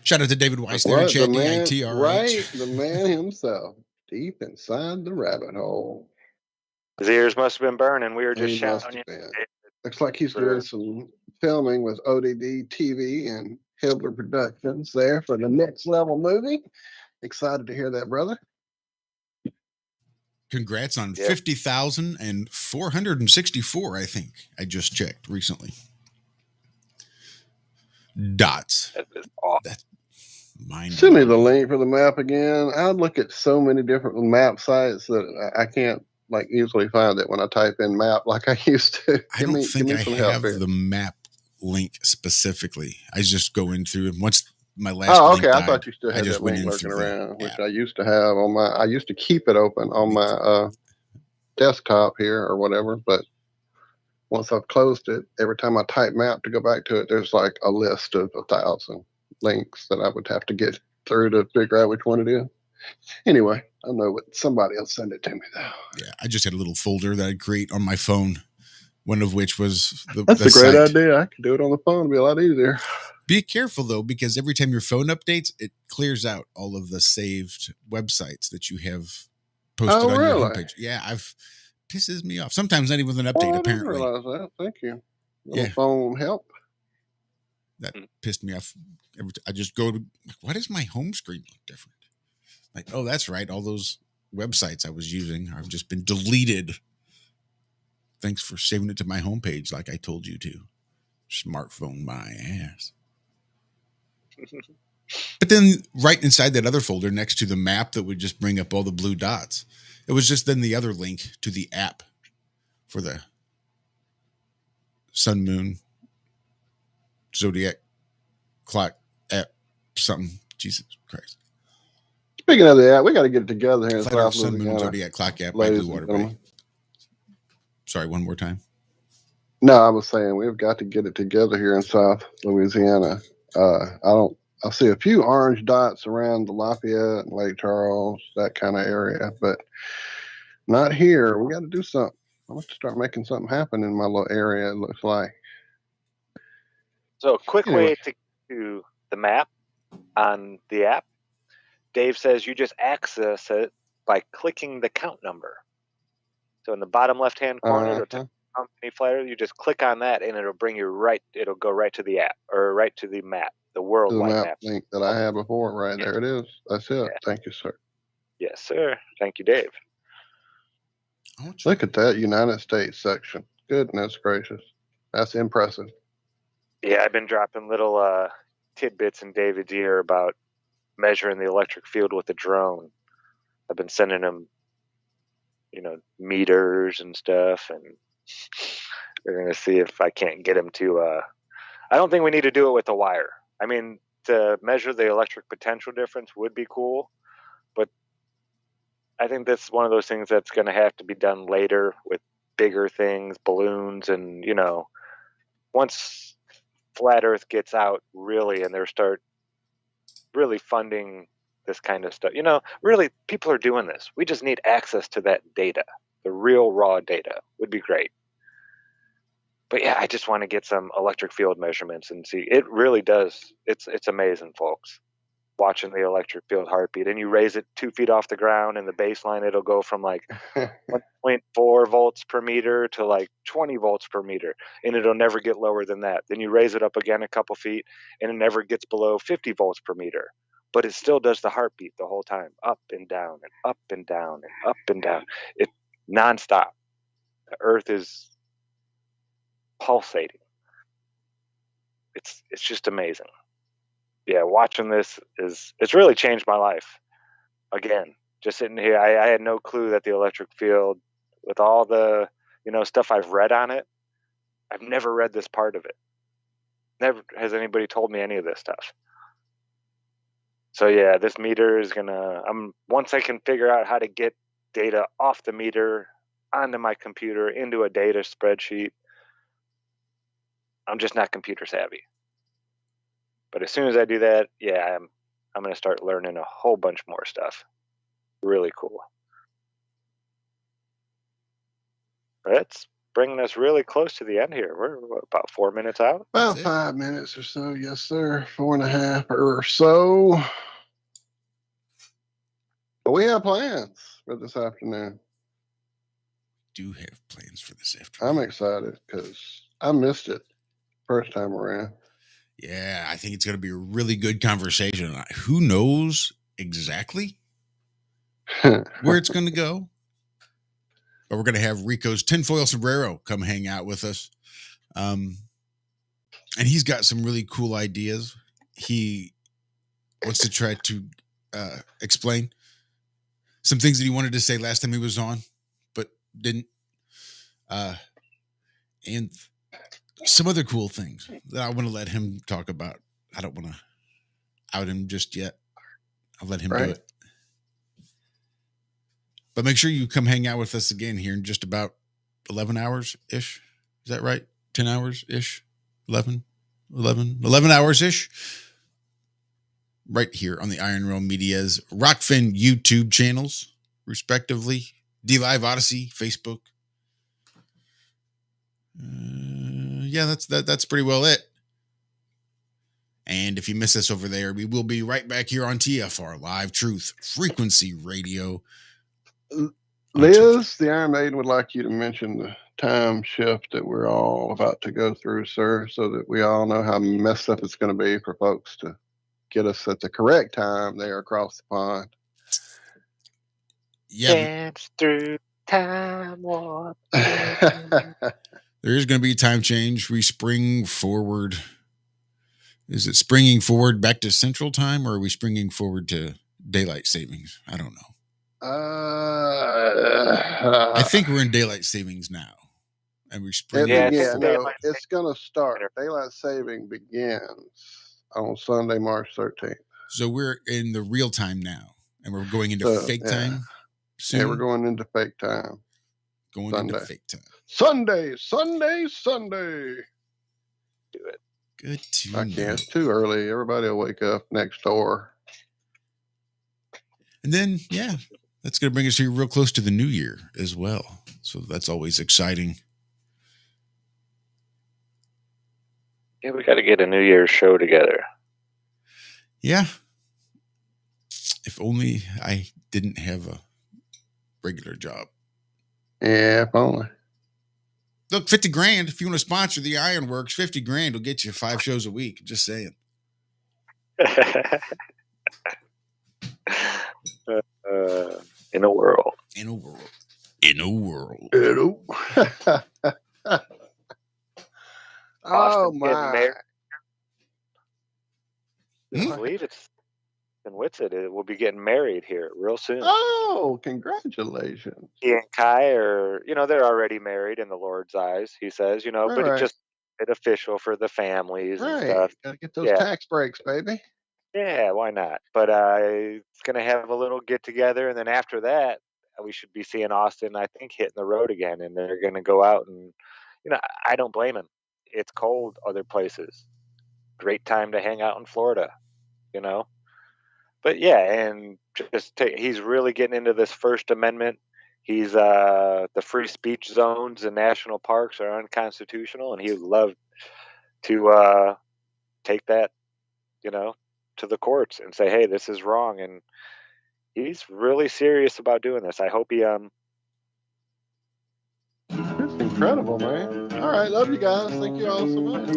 Shout out to David Weiss there, What, the Chad man, DITRH. right? The man himself, deep inside the rabbit hole. His ears must have been burning. We were just He must shouting. have been. Looks like he's doing some filming with ODD TV and Hibler Productions there for the Next Level movie. Excited to hear that, brother. Congrats on 50,464, I think. I just checked recently. Dots. That is awesome. That's mind. Send me the link for the map again. I look at so many different map sites that I can't like easily find it when I type in map like I used to. I don't think give me I some have help here. the map link specifically. I just go in through, and once my last Oh, link okay. I died, thought you still I had just that went link in lurking through around, which I used to have on my. I used to keep it open on my desktop here or whatever, but once I've closed it, every time I type map to go back to it, there's like a list of 1,000 links that I would have to get through to figure out which one it is. Anyway, I know what somebody else send it to me though. Yeah, I just had a little folder that I'd create on my phone. One of which was That's the a great site. idea. I could do it on the phone. It'd be a lot easier. Be careful though, because every time your phone updates, it clears out all of the saved websites that you have posted on your homepage. Yeah, pisses me off. Sometimes not even with an update. I didn't Apparently, realize that. Thank you. Little phone help. That pissed me off. I just go to, why does my home screen look different? Like, oh, that's right. All those websites I was using have just been deleted. Thanks for saving it to my homepage like I told you to. Smartphone my ass. But then right inside that other folder next to the map that would just bring up all the blue dots, it was just then the other link to the app for the sun, moon, zodiac clock app, something. Jesus Christ. Speaking of the app, we got to get it together here in Flat Earth, South Sun, Moon, and Louisiana. Zodiac clock app by Blue Water Bay. Sorry, one more time. No, I was saying we've got to get it together here in South Louisiana. I see a few orange dots around the Lafayette and Lake Charles, that kind of area, but not here. We got to do something. I want to start making something happen in my little area, it looks like. So a quick way to get to the map on the app, Dave says you just access it by clicking the count number. So in the bottom left-hand corner, it'll tell company flyer, you just click on that and it'll bring you it'll go right to the app or right to the map, the worldwide map link that I had before. Right there it is. That's it. Yeah. Thank you, sir. Yes, sir. Thank you, Dave. Look at that United States section. Goodness gracious. That's impressive. Yeah, I've been dropping little tidbits in David's ear about measuring the electric field with a drone. I've been sending him, meters and stuff, and we're going to see if I can't get him to I don't think we need to do it with a wire. I mean, to measure the electric potential difference would be cool, but I think that's one of those things that's going to have to be done later with bigger things, balloons, and, once Flat Earth gets out really and they start really funding this kind of stuff, really people are doing this. We just need access to that data. The real raw data would be great. But yeah, I just want to get some electric field measurements and see. It really does. It's amazing, folks. Watching the electric field heartbeat, and you raise it 2 feet off the ground, and the baseline it'll go from like 1.4 volts per meter to like 20 volts per meter, and it'll never get lower than that. Then you raise it up again a couple feet, and it never gets below 50 volts per meter. But it still does the heartbeat the whole time, up and down and up and down and up and down. It nonstop. The Earth is pulsating. It's just amazing. yeah, watching this it's really changed my life. Again, just sitting here, I had no clue that the electric field, with all the stuff I've read on it, I've never read this part of it. Never has anybody told me any of this stuff. So yeah, this meter is once I can figure out how to get data off the meter onto my computer into a data spreadsheet. I'm just not computer savvy. But as soon as I do that, yeah, I'm going to start learning a whole bunch more stuff. Really cool. That's bringing us really close to the end here. We're about 4 minutes out. About 5 minutes or so, yes, sir. 4.5 or so. But we have plans for this afternoon. Do have plans for this afternoon. I'm excited because I missed it first time around. Yeah, I think it's going to be a really good conversation. Who knows exactly where it's going to go? But we're going to have Rico's tinfoil sombrero come hang out with us. And he's got some really cool ideas. He wants to try to explain some things that he wanted to say last time he was on, but didn't. And some other cool things that I want to let him talk about. I don't want to out him just yet. I'll let him do it. But make sure you come hang out with us again here in just about 11 hours-ish. Is that right? 10 hours-ish? 11 hours-ish? Right here on the Iron Realm Media's Rockfin YouTube channels, respectively. D-Live Odyssey, Facebook. Yeah, that's pretty well it. And if you miss us over there, we will be right back here on TFR, Live Truth Frequency Radio. Liz, the Iron Maiden would like you to mention the time shift that we're all about to go through, sir, so that we all know how messed up it's going to be for folks to get us at the correct time there across the pond. Yeah. Dance through time warp. There is going to be a time change. We spring forward. Is it springing forward back to Central Time, or are we springing forward to Daylight Savings? I don't know. I think we're in Daylight Savings now. And we're springing forward. It's going to start. Daylight Saving begins on Sunday, March 13th. So we're in the real time now, and we're going into fake time soon? Yeah, we're going into fake time. Into fake time. Sunday. Do it. Good to I can't. It's too early. Everybody will wake up next door. And then, yeah, that's going to bring us here real close to the new year as well. So that's always exciting. Yeah, we got to get a New Year's show together. Yeah. If only I didn't have a regular job. Yeah, if only. Look, $50,000. If you want to sponsor the Ironworx, $50,000 will get you 5 shows a week. Just saying. In a world. Oh my! I believe it's in Whitsett. We'll be getting married here real soon. Oh, congratulations! He and Kai are, they're already married in the Lord's eyes. He says, but it's just official for the families and stuff. Gotta get those tax breaks, baby. Yeah, why not? But it's gonna have a little get together, and then after that, we should be seeing Austin, I think, hitting the road again, and they're gonna go out and, I don't blame him. It's cold other places. Great time to hang out in Florida, But yeah, and he's really getting into this First Amendment. He's the free speech zones and national parks are unconstitutional, and he would love to take that, to the courts and say, hey, this is wrong. And he's really serious about doing this. I hope he It's incredible, man. All right, love you guys. Thank you all so much.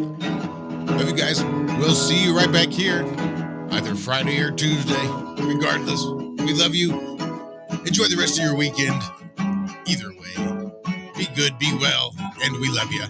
Love you guys. We'll see you right back here, either Friday or Tuesday. Regardless, we love you. Enjoy the rest of your weekend. Either way, be good, be well, and we love you.